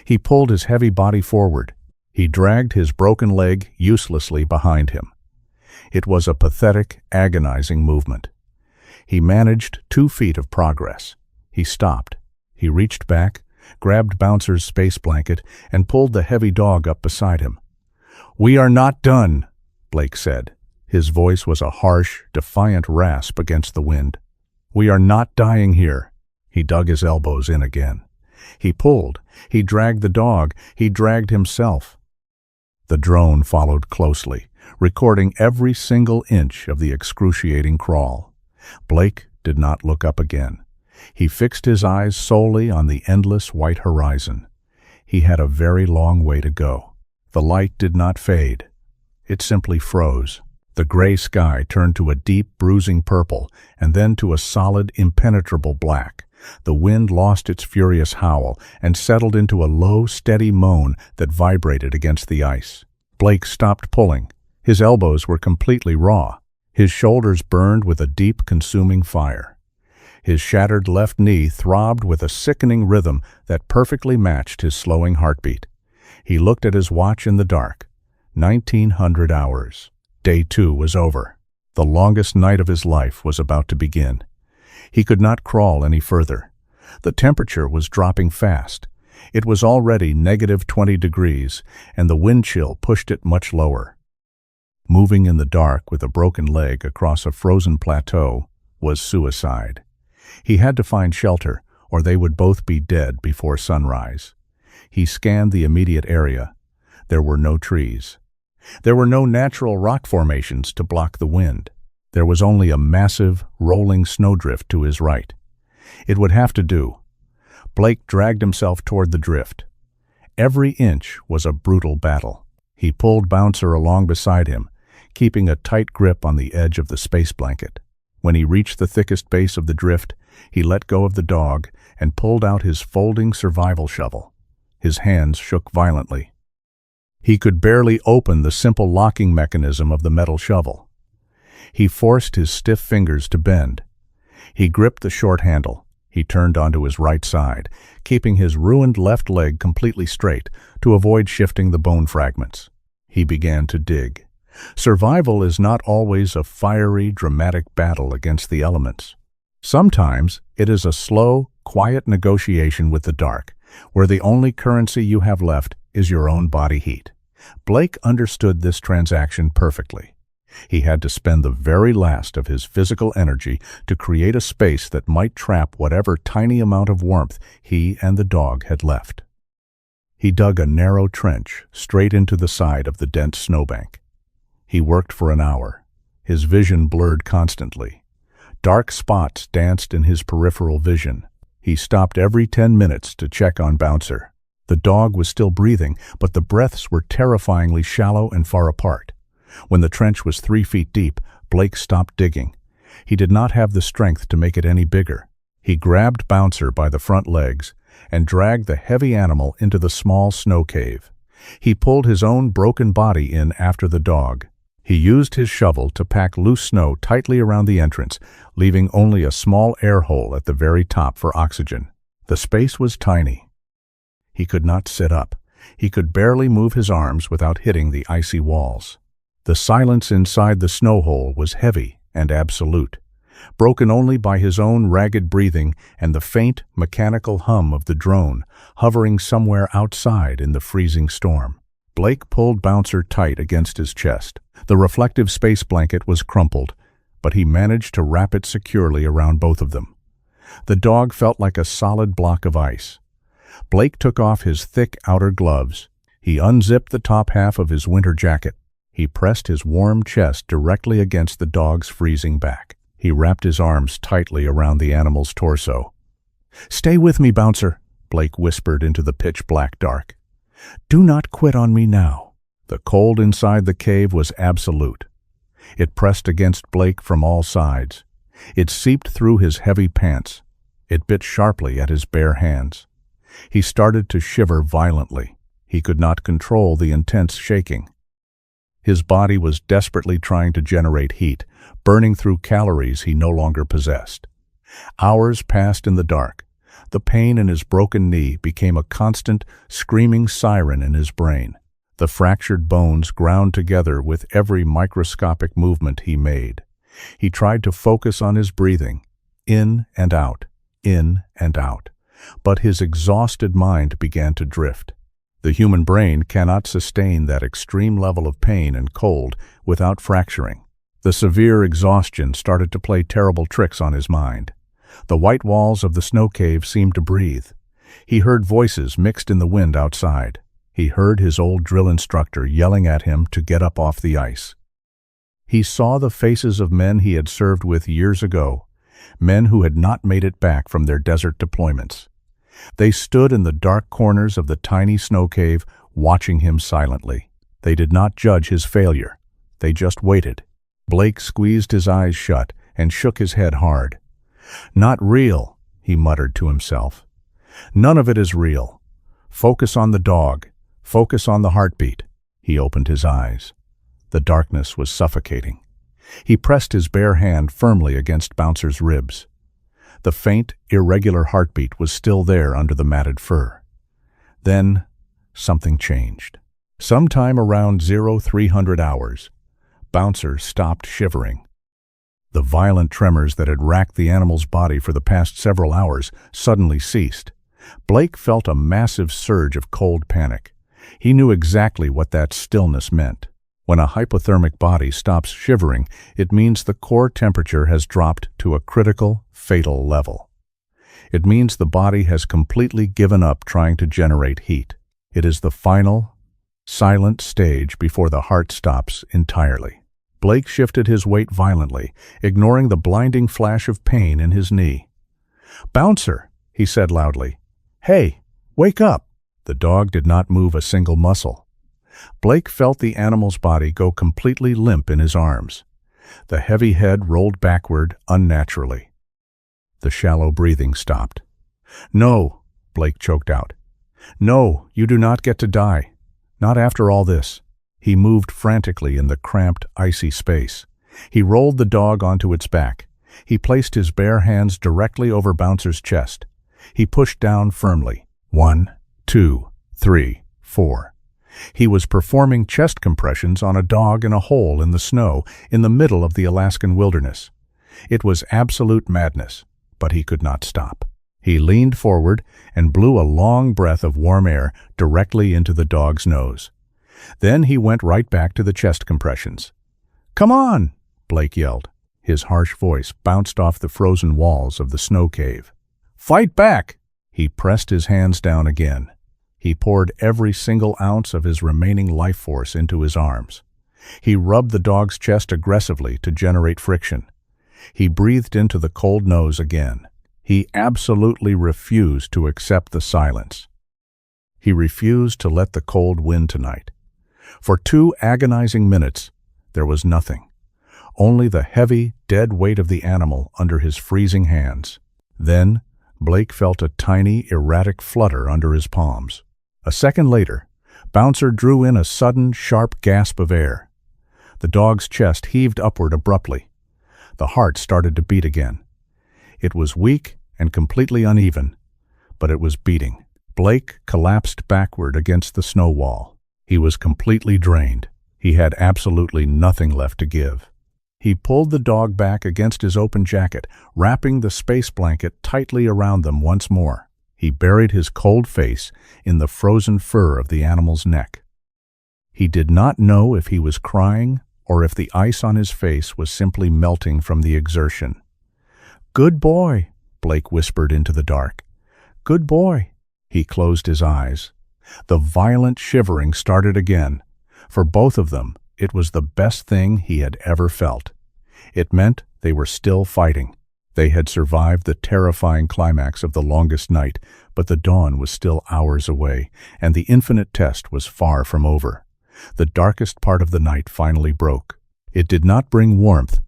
He pulled his heavy body forward. He dragged his broken leg uselessly behind him. It was a pathetic, agonizing movement. He managed 2 feet of progress. He stopped. He reached back, grabbed Bouncer's space blanket, and pulled the heavy dog up beside him. "We are not done," Blake said. His voice was a harsh, defiant rasp against the wind. "We are not dying here." He dug his elbows in again. He pulled. He dragged the dog. He dragged himself. The drone followed closely, recording every single inch of the excruciating crawl. Blake did not look up again. He fixed his eyes solely on the endless white horizon. He had a very long way to go. The light did not fade. It simply froze. The gray sky turned to a deep, bruising purple, and then to a solid, impenetrable black. The wind lost its furious howl and settled into a low, steady moan that vibrated against the ice. Blake stopped pulling. His elbows were completely raw. His shoulders burned with a deep, consuming fire. His shattered left knee throbbed with a sickening rhythm that perfectly matched his slowing heartbeat. He looked at his watch in the dark. 1900 hours. Day 2 was over. The longest night of his life was about to begin. He could not crawl any further. The temperature was dropping fast. It was already -20 degrees, and the wind chill pushed it much lower. Moving in the dark with a broken leg across a frozen plateau was suicide. He had to find shelter, or they would both be dead before sunrise. He scanned the immediate area. There were no trees. There were no natural rock formations to block the wind. There was only a massive, rolling snowdrift to his right. It would have to do. Blake dragged himself toward the drift. Every inch was a brutal battle. He pulled Bouncer along beside him, keeping a tight grip on the edge of the space blanket. When he reached the thickest base of the drift, he let go of the dog and pulled out his folding survival shovel. His hands shook violently. He could barely open the simple locking mechanism of the metal shovel. He forced his stiff fingers to bend. He gripped the short handle. He turned onto his right side, keeping his ruined left leg completely straight to avoid shifting the bone fragments. He began to dig. Survival is not always a fiery, dramatic battle against the elements. Sometimes it is a slow, quiet negotiation with the dark, where the only currency you have left is your own body heat. Blake understood this transaction perfectly. He had to spend the very last of his physical energy to create a space that might trap whatever tiny amount of warmth he and the dog had left. He dug a narrow trench straight into the side of the dense snowbank. He worked for an hour, his vision blurred constantly. Dark spots danced in his peripheral vision. He stopped every 10 minutes to check on Bouncer. The dog was still breathing, but the breaths were terrifyingly shallow and far apart. When the trench was 3 feet deep, Blake stopped digging. He did not have the strength to make it any bigger. He grabbed Bouncer by the front legs and dragged the heavy animal into the small snow cave. He pulled his own broken body in after the dog. He used his shovel to pack loose snow tightly around the entrance, leaving only a small air hole at the very top for oxygen. The space was tiny. He could not sit up. He could barely move his arms without hitting the icy walls. The silence inside the snow hole was heavy and absolute, broken only by his own ragged breathing and the faint, mechanical hum of the drone hovering somewhere outside in the freezing storm. Blake pulled Bouncer tight against his chest. The reflective space blanket was crumpled, but he managed to wrap it securely around both of them. The dog felt like a solid block of ice. Blake took off his thick outer gloves. He unzipped the top half of his winter jacket. He pressed his warm chest directly against the dog's freezing back. He wrapped his arms tightly around the animal's torso. "Stay with me, Bouncer," Blake whispered into the pitch-black dark. "Do not quit on me now." The cold inside the cave was absolute. It pressed against Blake from all sides. It seeped through his heavy pants. It bit sharply at his bare hands. He started to shiver violently. He could not control the intense shaking. His body was desperately trying to generate heat, burning through calories he no longer possessed. Hours passed in the dark. The pain in his broken knee became a constant, screaming siren in his brain. The fractured bones ground together with every microscopic movement he made. He tried to focus on his breathing, in and out, but his exhausted mind began to drift. The human brain cannot sustain that extreme level of pain and cold without fracturing. The severe exhaustion started to play terrible tricks on his mind. The white walls of the snow cave seemed to breathe. He heard voices mixed in the wind outside. He heard his old drill instructor yelling at him to get up off the ice. He saw the faces of men he had served with years ago, men who had not made it back from their desert deployments. They stood in the dark corners of the tiny snow cave, watching him silently. They did not judge his failure. They just waited. Blake squeezed his eyes shut and shook his head hard. "Not real," he muttered to himself. "None of it is real. Focus on the dog. Focus on the heartbeat." He opened his eyes. The darkness was suffocating. He pressed his bare hand firmly against Bouncer's ribs. The faint, irregular heartbeat was still there under the matted fur. Then, something changed. Sometime around 0300 hours, Bouncer stopped shivering. The violent tremors that had racked the animal's body for the past several hours suddenly ceased. Blake felt a massive surge of cold panic. He knew exactly what that stillness meant. When a hypothermic body stops shivering, it means the core temperature has dropped to a critical, fatal level. It means the body has completely given up trying to generate heat. It is the final, silent stage before the heart stops entirely. Blake shifted his weight violently, ignoring the blinding flash of pain in his knee. "Bouncer," he said loudly. "Hey, wake up!" The dog did not move a single muscle. Blake felt the animal's body go completely limp in his arms. The heavy head rolled backward unnaturally. The shallow breathing stopped. "No," Blake choked out. "No, you do not get to die. Not after all this." He moved frantically in the cramped, icy space. He rolled the dog onto its back. He placed his bare hands directly over Bouncer's chest. He pushed down firmly. 1, 2, 3, 4. He was performing chest compressions on a dog in a hole in the snow in the middle of the Alaskan wilderness. It was absolute madness, but he could not stop. He leaned forward and blew a long breath of warm air directly into the dog's nose. Then he went right back to the chest compressions. "Come on!" Blake yelled. His harsh voice bounced off the frozen walls of the snow cave. "Fight back!" He pressed his hands down again. He poured every single ounce of his remaining life force into his arms. He rubbed the dog's chest aggressively to generate friction. He breathed into the cold nose again. He absolutely refused to accept the silence. He refused to let the cold win tonight. For 2 agonizing minutes, there was nothing. Only the heavy, dead weight of the animal under his freezing hands. Then, Blake felt a tiny, erratic flutter under his palms. A second later, Bouncer drew in a sudden, sharp gasp of air. The dog's chest heaved upward abruptly. The heart started to beat again. It was weak and completely uneven, but it was beating. Blake collapsed backward against the snow wall. He was completely drained. He had absolutely nothing left to give. He pulled the dog back against his open jacket, wrapping the space blanket tightly around them once more. He buried his cold face in the frozen fur of the animal's neck. He did not know if he was crying or if the ice on his face was simply melting from the exertion. "Good boy," Blake whispered into the dark. "Good boy." He closed his eyes. The violent shivering started again. For both of them, it was the best thing he had ever felt. It meant they were still fighting. They had survived the terrifying climax of the longest night, but the dawn was still hours away, and the infinite test was far from over. The darkest part of the night finally broke. It did not bring warmth,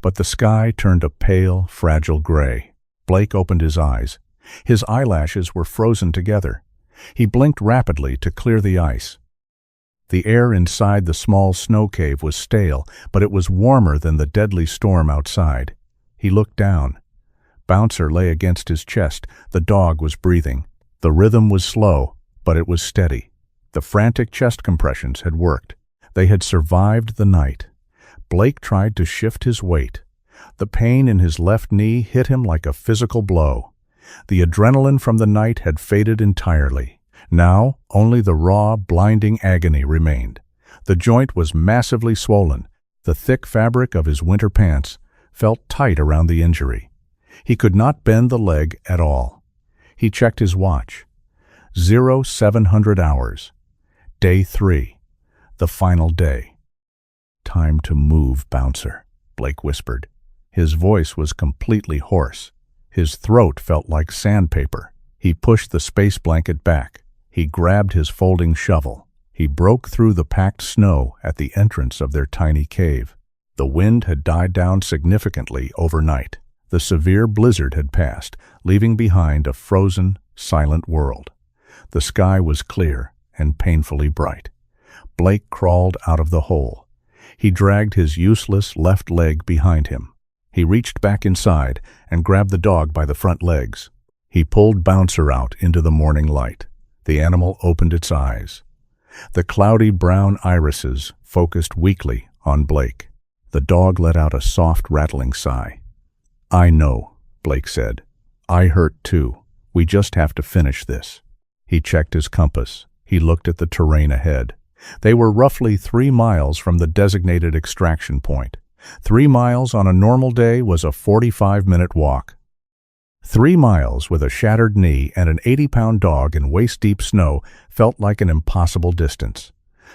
but the sky turned a pale, fragile gray. Blake opened his eyes. His eyelashes were frozen together. He blinked rapidly to clear the ice. The air inside the small snow cave was stale, but it was warmer than the deadly storm outside. He looked down. Bouncer lay against his chest. The dog was breathing. The rhythm was slow, but it was steady. The frantic chest compressions had worked. They had survived the night. Blake tried to shift his weight. The pain in his left knee hit him like a physical blow. The adrenaline from the night had faded entirely. Now, only the raw, blinding agony remained. The joint was massively swollen. The thick fabric of his winter pants felt tight around the injury. He could not bend the leg at all. He checked his watch. 0700 hours. Day 3. The final day. "Time to move, Bouncer," Blake whispered. His voice was completely hoarse. His throat felt like sandpaper. He pushed the space blanket back. He grabbed his folding shovel. He broke through the packed snow at the entrance of their tiny cave. The wind had died down significantly overnight. The severe blizzard had passed, leaving behind a frozen, silent world. The sky was clear and painfully bright. Blake crawled out of the hole. He dragged his useless left leg behind him. He reached back inside and grabbed the dog by the front legs. He pulled Bouncer out into the morning light. The animal opened its eyes. The cloudy brown irises focused weakly on Blake. The dog let out a soft, rattling sigh. "I know," Blake said. "I hurt too. We just have to finish this." He checked his compass. He looked at the terrain ahead. They were roughly 3 miles from the designated extraction point. 3 miles on a normal day was a 45-minute walk. 3 miles with a shattered knee and an 80-pound dog in waist-deep snow felt like an impossible distance.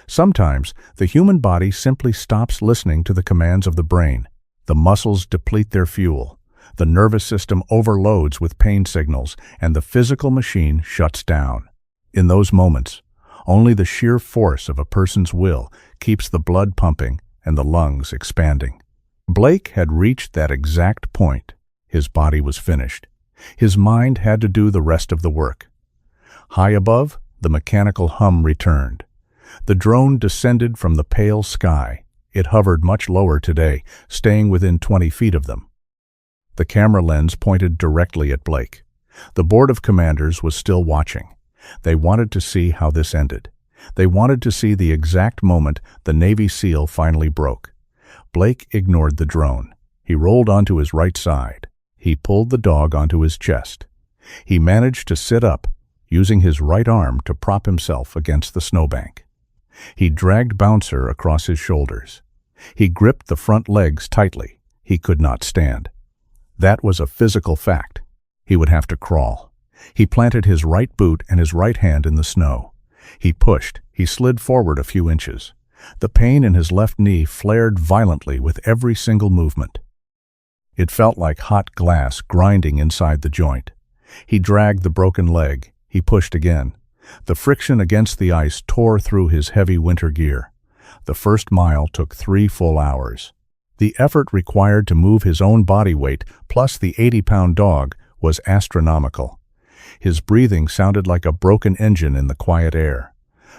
Sometimes, the human body simply stops listening to the commands of the brain. The muscles deplete their fuel. The nervous system overloads with pain signals, and the physical machine shuts down. In those moments, only the sheer force of a person's will keeps the blood pumping and the lungs expanding. Blake had reached that exact point. His body was finished. His mind had to do the rest of the work. High above, the mechanical hum returned. The drone descended from the pale sky. It hovered much lower today, staying within 20 feet of them. The camera lens pointed directly at Blake. The board of commanders was still watching. They wanted to see how this ended. They wanted to see the exact moment the Navy SEAL finally broke. Blake ignored the drone. He rolled onto his right side. He pulled the dog onto his chest. He managed to sit up, using his right arm to prop himself against the snowbank. He dragged Bouncer across his shoulders. He gripped the front legs tightly. He could not stand. That was a physical fact. He would have to crawl. He planted his right boot and his right hand in the snow. He pushed. He slid forward a few inches. The pain in his left knee flared violently with every single movement. It felt like hot glass grinding inside the joint. He dragged the broken leg. He pushed again. The friction against the ice tore through his heavy winter gear. The first mile took 3 full hours. The effort required to move his own body weight plus the 80-pound dog was astronomical. His breathing sounded like a broken engine in the quiet air.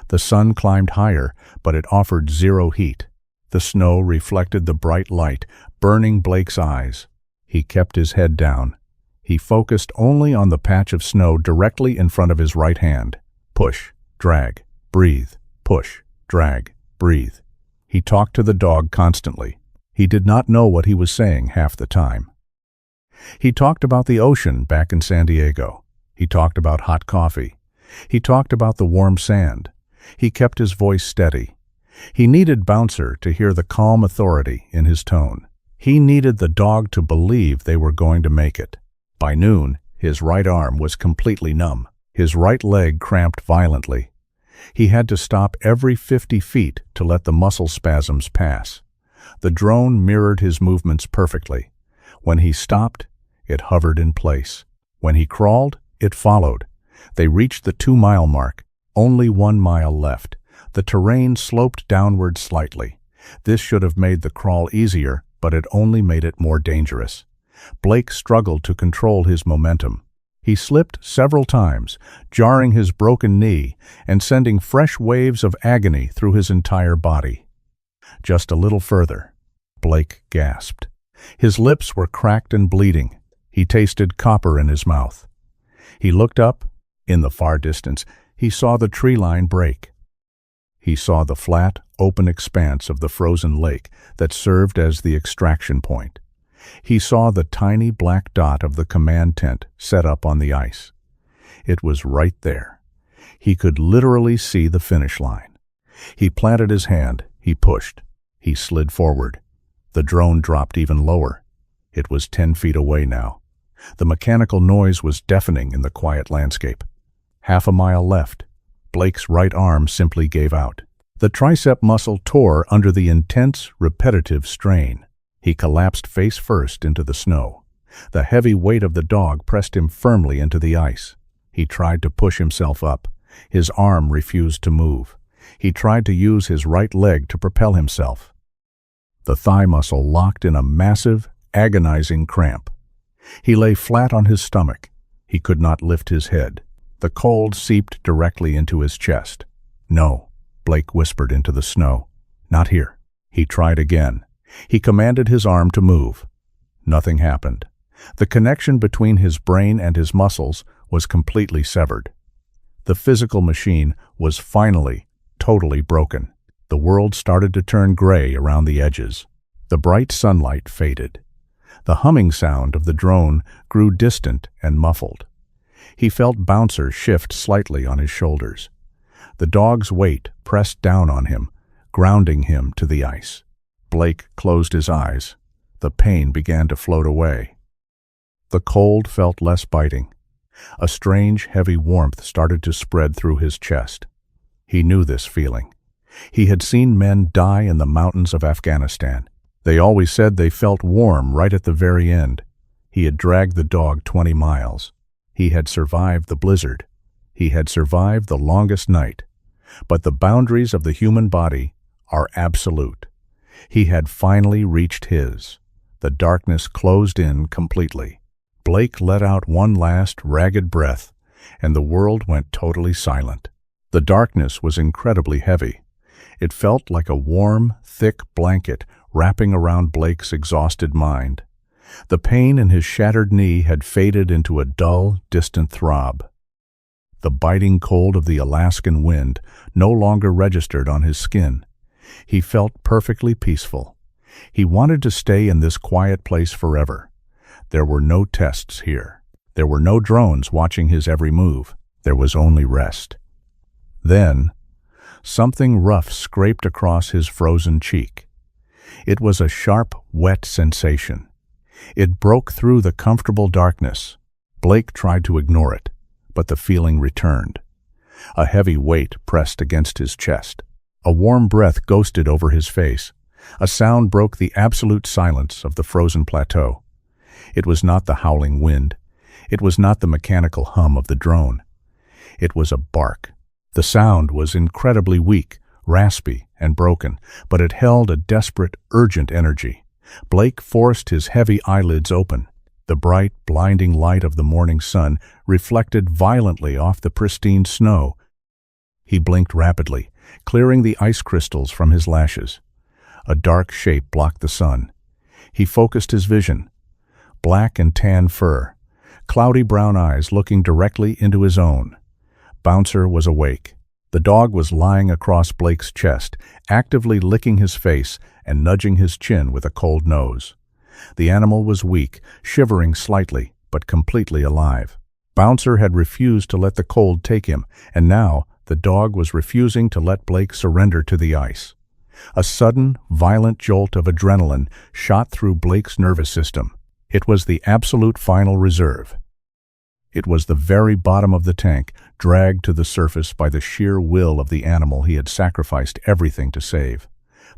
The sun climbed higher, but it offered zero heat. The snow reflected the bright light, burning Blake's eyes. He kept his head down. He focused only on the patch of snow directly in front of his right hand. Push, drag, breathe, push, drag, breathe. He talked to the dog constantly. He did not know what he was saying half the time. He talked about the ocean back in San Diego. He talked about hot coffee. He talked about the warm sand. He kept his voice steady. He needed Bouncer to hear the calm authority in his tone. He needed the dog to believe they were going to make it. By noon, his right arm was completely numb. His right leg cramped violently. He had to stop every 50 feet to let the muscle spasms pass. The drone mirrored his movements perfectly. When he stopped, it hovered in place. When he crawled, it followed. They reached the 2-mile mark. Only 1 mile left. The terrain sloped downward slightly. This should have made the crawl easier, but it only made it more dangerous. Blake struggled to control his momentum. He slipped several times, jarring his broken knee and sending fresh waves of agony through his entire body. Just a little further. Blake gasped. His lips were cracked and bleeding. He tasted copper in his mouth. He looked up. In the far distance, he saw the tree line break. He saw the flat, open expanse of the frozen lake that served as the extraction point. He saw the tiny black dot of the command tent set up on the ice. It was right there. He could literally see the finish line. He planted his hand. He pushed. He slid forward. The drone dropped even lower. It was 10 feet away now. The mechanical noise was deafening in the quiet landscape. Half a mile left. Blake's right arm simply gave out. The tricep muscle tore under the intense, repetitive strain. He collapsed face first into the snow. The heavy weight of the dog pressed him firmly into the ice. He tried to push himself up. His arm refused to move. He tried to use his right leg to propel himself. The thigh muscle locked in a massive, agonizing cramp. He lay flat on his stomach. He could not lift his head. The cold seeped directly into his chest. "No," Blake whispered into the snow. "Not here." He tried again. He commanded his arm to move. Nothing happened. The connection between his brain and his muscles was completely severed. The physical machine was finally, totally broken. The world started to turn gray around the edges. The bright sunlight faded. The humming sound of the drone grew distant and muffled. He felt Bouncer shift slightly on his shoulders. The dog's weight pressed down on him, grounding him to the ice. Blake closed his eyes. The pain began to float away. The cold felt less biting. A strange, heavy warmth started to spread through his chest. He knew this feeling. He had seen men die in the mountains of Afghanistan. They always said they felt warm right at the very end. He had dragged the dog 20 miles. He had survived the blizzard. He had survived the longest night. But the boundaries of the human body are absolute. He had finally reached his. The darkness closed in completely. Blake let out one last ragged breath, and the world went totally silent. The darkness was incredibly heavy. It felt like a warm, thick blanket wrapping around Blake's exhausted mind. The pain in his shattered knee had faded into a dull, distant throb. The biting cold of the Alaskan wind no longer registered on his skin. He felt perfectly peaceful. He wanted to stay in this quiet place forever. There were no tests here. There were no drones watching his every move. There was only rest. Then, something rough scraped across his frozen cheek. It was a sharp, wet sensation. It broke through the comfortable darkness. Blake tried to ignore it, but the feeling returned. A heavy weight pressed against his chest. A warm breath ghosted over his face. A sound broke the absolute silence of the frozen plateau. It was not the howling wind. It was not the mechanical hum of the drone. It was a bark. The sound was incredibly weak, raspy, and broken, but it held a desperate, urgent energy. Blake forced his heavy eyelids open. The bright, blinding light of the morning sun reflected violently off the pristine snow. He blinked rapidly, clearing the ice crystals from his lashes. A dark shape blocked the sun. He focused his vision. Black and tan fur, cloudy brown eyes looking directly into his own. Bouncer was awake. The dog was lying across Blake's chest, actively licking his face and nudging his chin with a cold nose. The animal was weak, shivering slightly, but completely alive. Bouncer had refused to let the cold take him, and now the dog was refusing to let Blake surrender to the ice. A sudden, violent jolt of adrenaline shot through Blake's nervous system. It was the absolute final reserve. It was the very bottom of the tank, dragged to the surface by the sheer will of the animal he had sacrificed everything to save.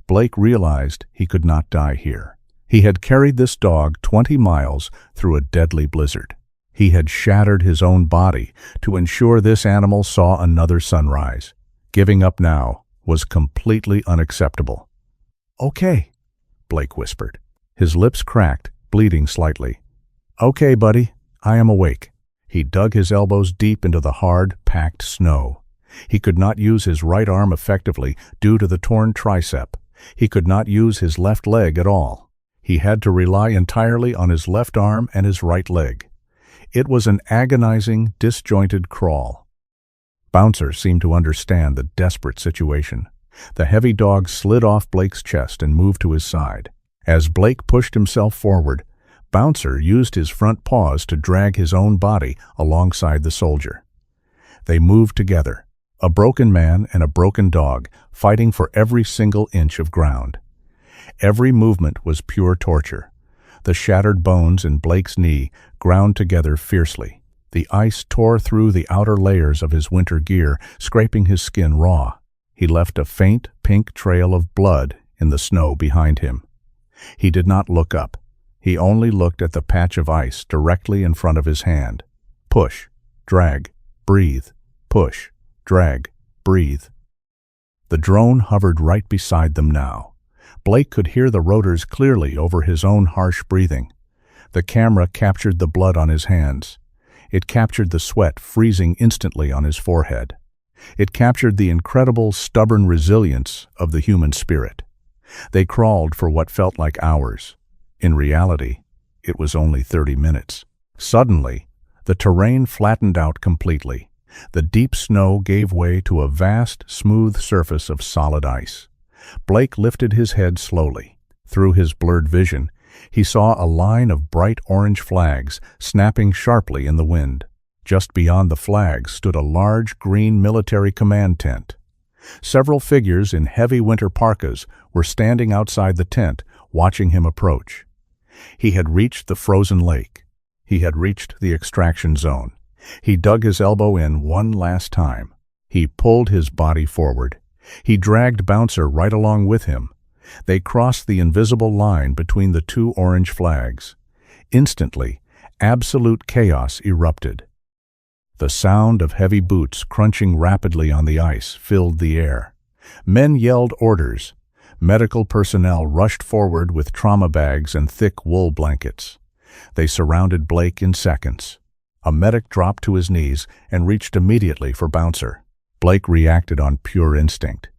Blake realized he could not die here. He had carried this dog 20 miles through a deadly blizzard. He had shattered his own body to ensure this animal saw another sunrise. Giving up now was completely unacceptable. "Okay," Blake whispered. His lips cracked, bleeding slightly. "Okay, buddy, I am awake." He dug his elbows deep into the hard, packed snow. He could not use his right arm effectively due to the torn tricep. He could not use his left leg at all. He had to rely entirely on his left arm and his right leg. It was an agonizing, disjointed crawl. Bouncer seemed to understand the desperate situation. The heavy dog slid off Blake's chest and moved to his side. As Blake pushed himself forward, Bouncer used his front paws to drag his own body alongside the soldier. They moved together, a broken man and a broken dog, fighting for every single inch of ground. Every movement was pure torture. The shattered bones in Blake's knee ground together fiercely. The ice tore through the outer layers of his winter gear, scraping his skin raw. He left a faint, pink trail of blood in the snow behind him. He did not look up. He only looked at the patch of ice directly in front of his hand. Push, drag, breathe. Push, drag, breathe. The drone hovered right beside them now. Blake could hear the rotors clearly over his own harsh breathing. The camera captured the blood on his hands. It captured the sweat freezing instantly on his forehead. It captured the incredible, stubborn resilience of the human spirit. They crawled for what felt like hours. In reality, it was only 30 minutes. Suddenly, the terrain flattened out completely. The deep snow gave way to a vast, smooth surface of solid ice. Blake lifted his head slowly. Through his blurred vision, he saw a line of bright orange flags snapping sharply in the wind. Just beyond the flags stood a large green military command tent. Several figures in heavy winter parkas were standing outside the tent, watching him approach. He had reached the frozen lake. He had reached the extraction zone. He dug his elbow in one last time. He pulled his body forward. He dragged Bouncer right along with him. They crossed the invisible line between the two orange flags. Instantly, absolute chaos erupted. The sound of heavy boots crunching rapidly on the ice filled the air. Men yelled orders. Medical personnel rushed forward with trauma bags and thick wool blankets. They surrounded Blake in seconds. A medic dropped to his knees and reached immediately for Bouncer. Blake reacted on pure instinct.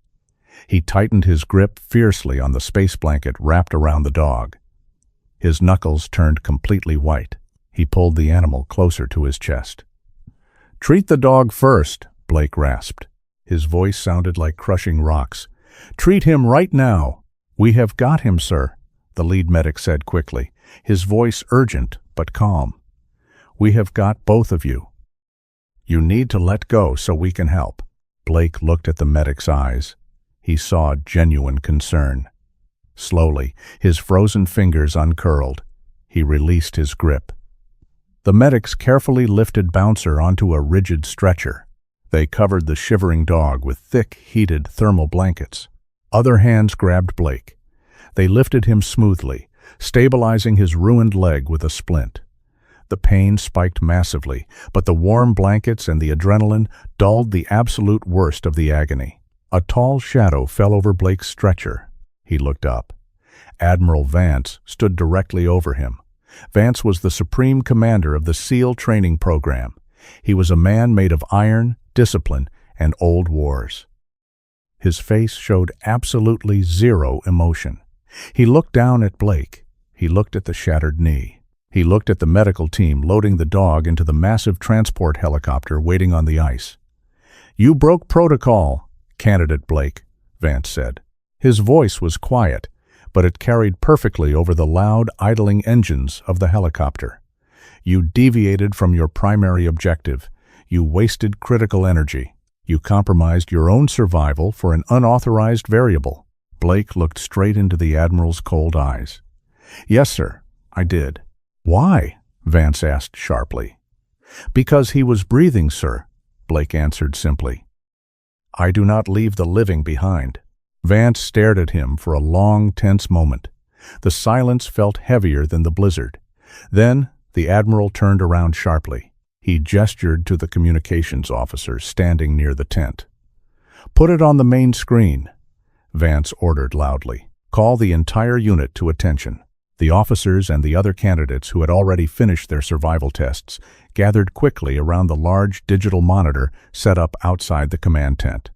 He tightened his grip fiercely on the space blanket wrapped around the dog. His knuckles turned completely white. He pulled the animal closer to his chest. "Treat the dog first," Blake rasped. His voice sounded like crushing rocks. "Treat him right now." "We have got him, sir," the lead medic said quickly, his voice urgent but calm. "We have got both of you. You need to let go so we can help." Blake looked at the medic's eyes. He saw genuine concern. Slowly, his frozen fingers uncurled. He released his grip. The medics carefully lifted Bouncer onto a rigid stretcher. They covered the shivering dog with thick, heated thermal blankets. Other hands grabbed Blake. They lifted him smoothly, stabilizing his ruined leg with a splint. The pain spiked massively, but the warm blankets and the adrenaline dulled the absolute worst of the agony. A tall shadow fell over Blake's stretcher. He looked up. Admiral Vance stood directly over him. Vance was the supreme commander of the SEAL training program. He was a man made of iron, discipline, and old wars. His face showed absolutely zero emotion. He looked down at Blake. He looked at the shattered knee. He looked at the medical team loading the dog into the massive transport helicopter waiting on the ice. "You broke protocol, Candidate Blake," Vance said. His voice was quiet, but it carried perfectly over the loud, idling engines of the helicopter. "You deviated from your primary objective. You wasted critical energy. You compromised your own survival for an unauthorized variable." Blake looked straight into the Admiral's cold eyes. "Yes, sir, I did." "Why?" Vance asked sharply. "Because he was breathing, sir," Blake answered simply. "I do not leave the living behind." Vance stared at him for a long, tense moment. The silence felt heavier than the blizzard. Then the Admiral turned around sharply. He gestured to the communications officer standing near the tent. "Put it on the main screen," Vance ordered loudly. "Call the entire unit to attention." The officers and the other candidates who had already finished their survival tests gathered quickly around the large digital monitor set up outside the command tent.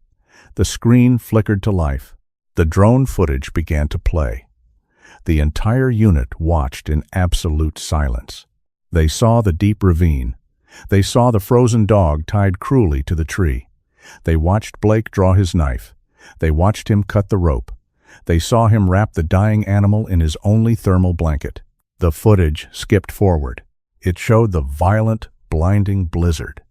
The screen flickered to life. The drone footage began to play. The entire unit watched in absolute silence. They saw the deep ravine. They saw the frozen dog tied cruelly to the tree. They watched Blake draw his knife. They watched him cut the rope. They saw him wrap the dying animal in his only thermal blanket. The footage skipped forward. It showed the violent, blinding blizzard.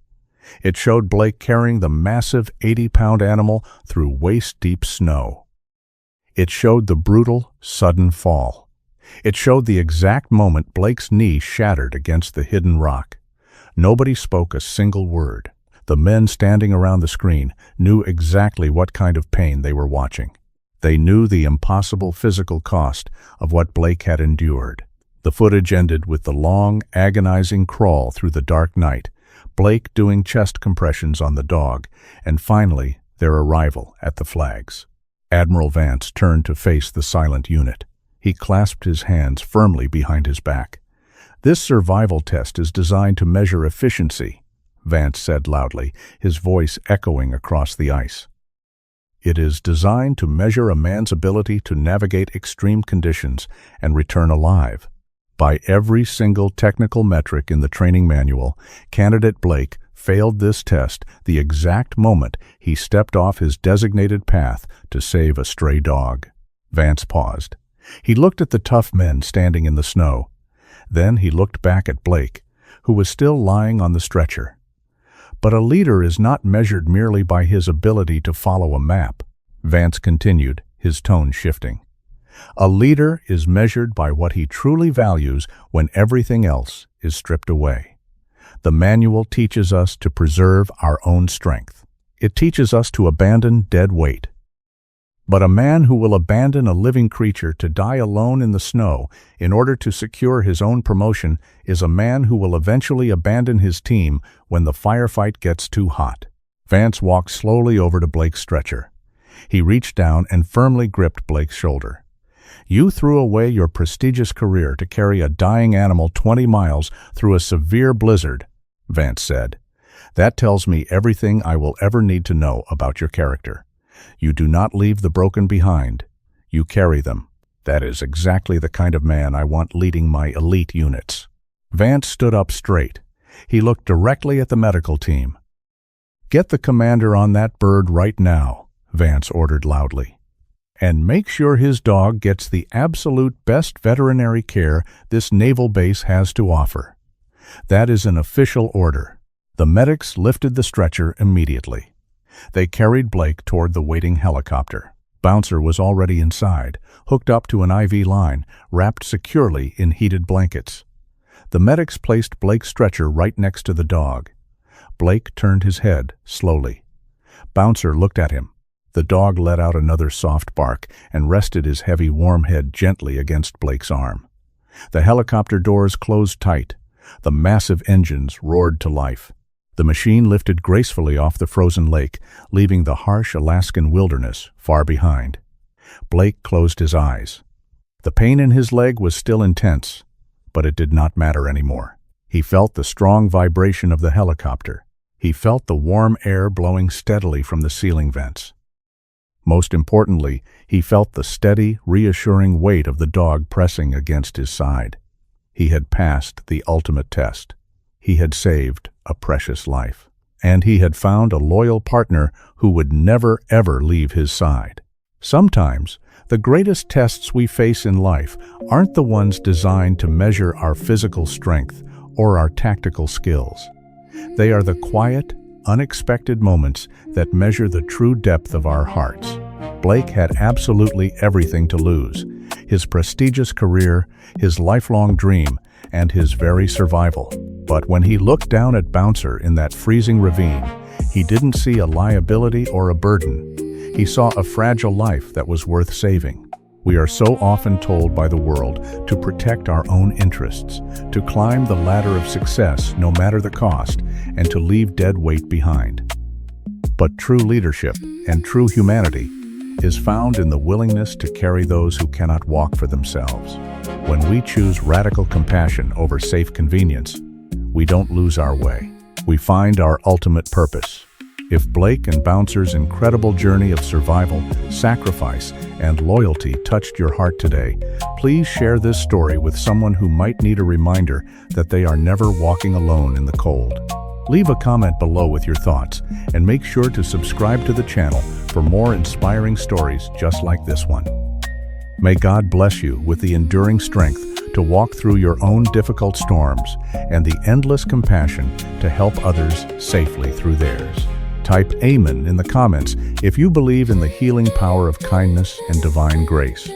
It showed Blake carrying the massive 80-pound animal through waist-deep snow. It showed the brutal, sudden fall. It showed the exact moment Blake's knee shattered against the hidden rock. Nobody spoke a single word. The men standing around the screen knew exactly what kind of pain they were watching. They knew the impossible physical cost of what Blake had endured. The footage ended with the long, agonizing crawl through the dark night, Blake doing chest compressions on the dog, and finally their arrival at the flags. Admiral Vance turned to face the silent unit. He clasped his hands firmly behind his back. "This survival test is designed to measure efficiency," Vance said loudly, his voice echoing across the ice. "It is designed to measure a man's ability to navigate extreme conditions and return alive. By every single technical metric in the training manual, Candidate Blake failed this test the exact moment he stepped off his designated path to save a stray dog." Vance paused. He looked at the tough men standing in the snow. Then he looked back at Blake, who was still lying on the stretcher. "But a leader is not measured merely by his ability to follow a map," Vance continued, his tone shifting. "A leader is measured by what he truly values when everything else is stripped away. The manual teaches us to preserve our own strength. It teaches us to abandon dead weight. But a man who will abandon a living creature to die alone in the snow in order to secure his own promotion is a man who will eventually abandon his team when the firefight gets too hot." Vance walked slowly over to Blake's stretcher. He reached down and firmly gripped Blake's shoulder. "You threw away your prestigious career to carry a dying animal 20 miles through a severe blizzard," Vance said. "That tells me everything I will ever need to know about your character. You do not leave the broken behind. You carry them." That is exactly the kind of man I want leading my elite units. Vance stood up straight. He looked directly at the medical team. "Get the commander on that bird right now," Vance ordered loudly. "And make sure his dog gets the absolute best veterinary care this naval base has to offer. That is an official order." The medics lifted the stretcher immediately. They carried Blake toward the waiting helicopter. Bouncer was already inside, hooked up to an IV line, wrapped securely in heated blankets. The medics placed Blake's stretcher right next to the dog. Blake turned his head slowly. Bouncer looked at him. The dog let out another soft bark and rested his heavy, warm head gently against Blake's arm. The helicopter doors closed tight. The massive engines roared to life. The machine lifted gracefully off the frozen lake, leaving the harsh Alaskan wilderness far behind. Blake closed his eyes. The pain in his leg was still intense, but it did not matter anymore. He felt the strong vibration of the helicopter. He felt the warm air blowing steadily from the ceiling vents. Most importantly, he felt the steady, reassuring weight of the dog pressing against his side. He had passed the ultimate test. He had saved a precious life. And he had found a loyal partner who would never, ever leave his side. Sometimes, the greatest tests we face in life aren't the ones designed to measure our physical strength or our tactical skills. They are the quiet, unexpected moments that measure the true depth of our hearts. Blake had absolutely everything to lose: his prestigious career, his lifelong dream, and his very survival. But when he looked down at Bouncer in that freezing ravine, he didn't see a liability or a burden. He saw a fragile life that was worth saving. We are so often told by the world to protect our own interests, to climb the ladder of success no matter the cost, and to leave dead weight behind. But true leadership and true humanity is found in the willingness to carry those who cannot walk for themselves. When we choose radical compassion over safe convenience, we don't lose our way. We find our ultimate purpose. If Blake and Bouncer's incredible journey of survival, sacrifice, and loyalty touched your heart today, please share this story with someone who might need a reminder that they are never walking alone in the cold. Leave a comment below with your thoughts, and make sure to subscribe to the channel for more inspiring stories just like this one. May God bless you with the enduring strength to walk through your own difficult storms and the endless compassion to help others safely through theirs. Type Amen in the comments if you believe in the healing power of kindness and divine grace.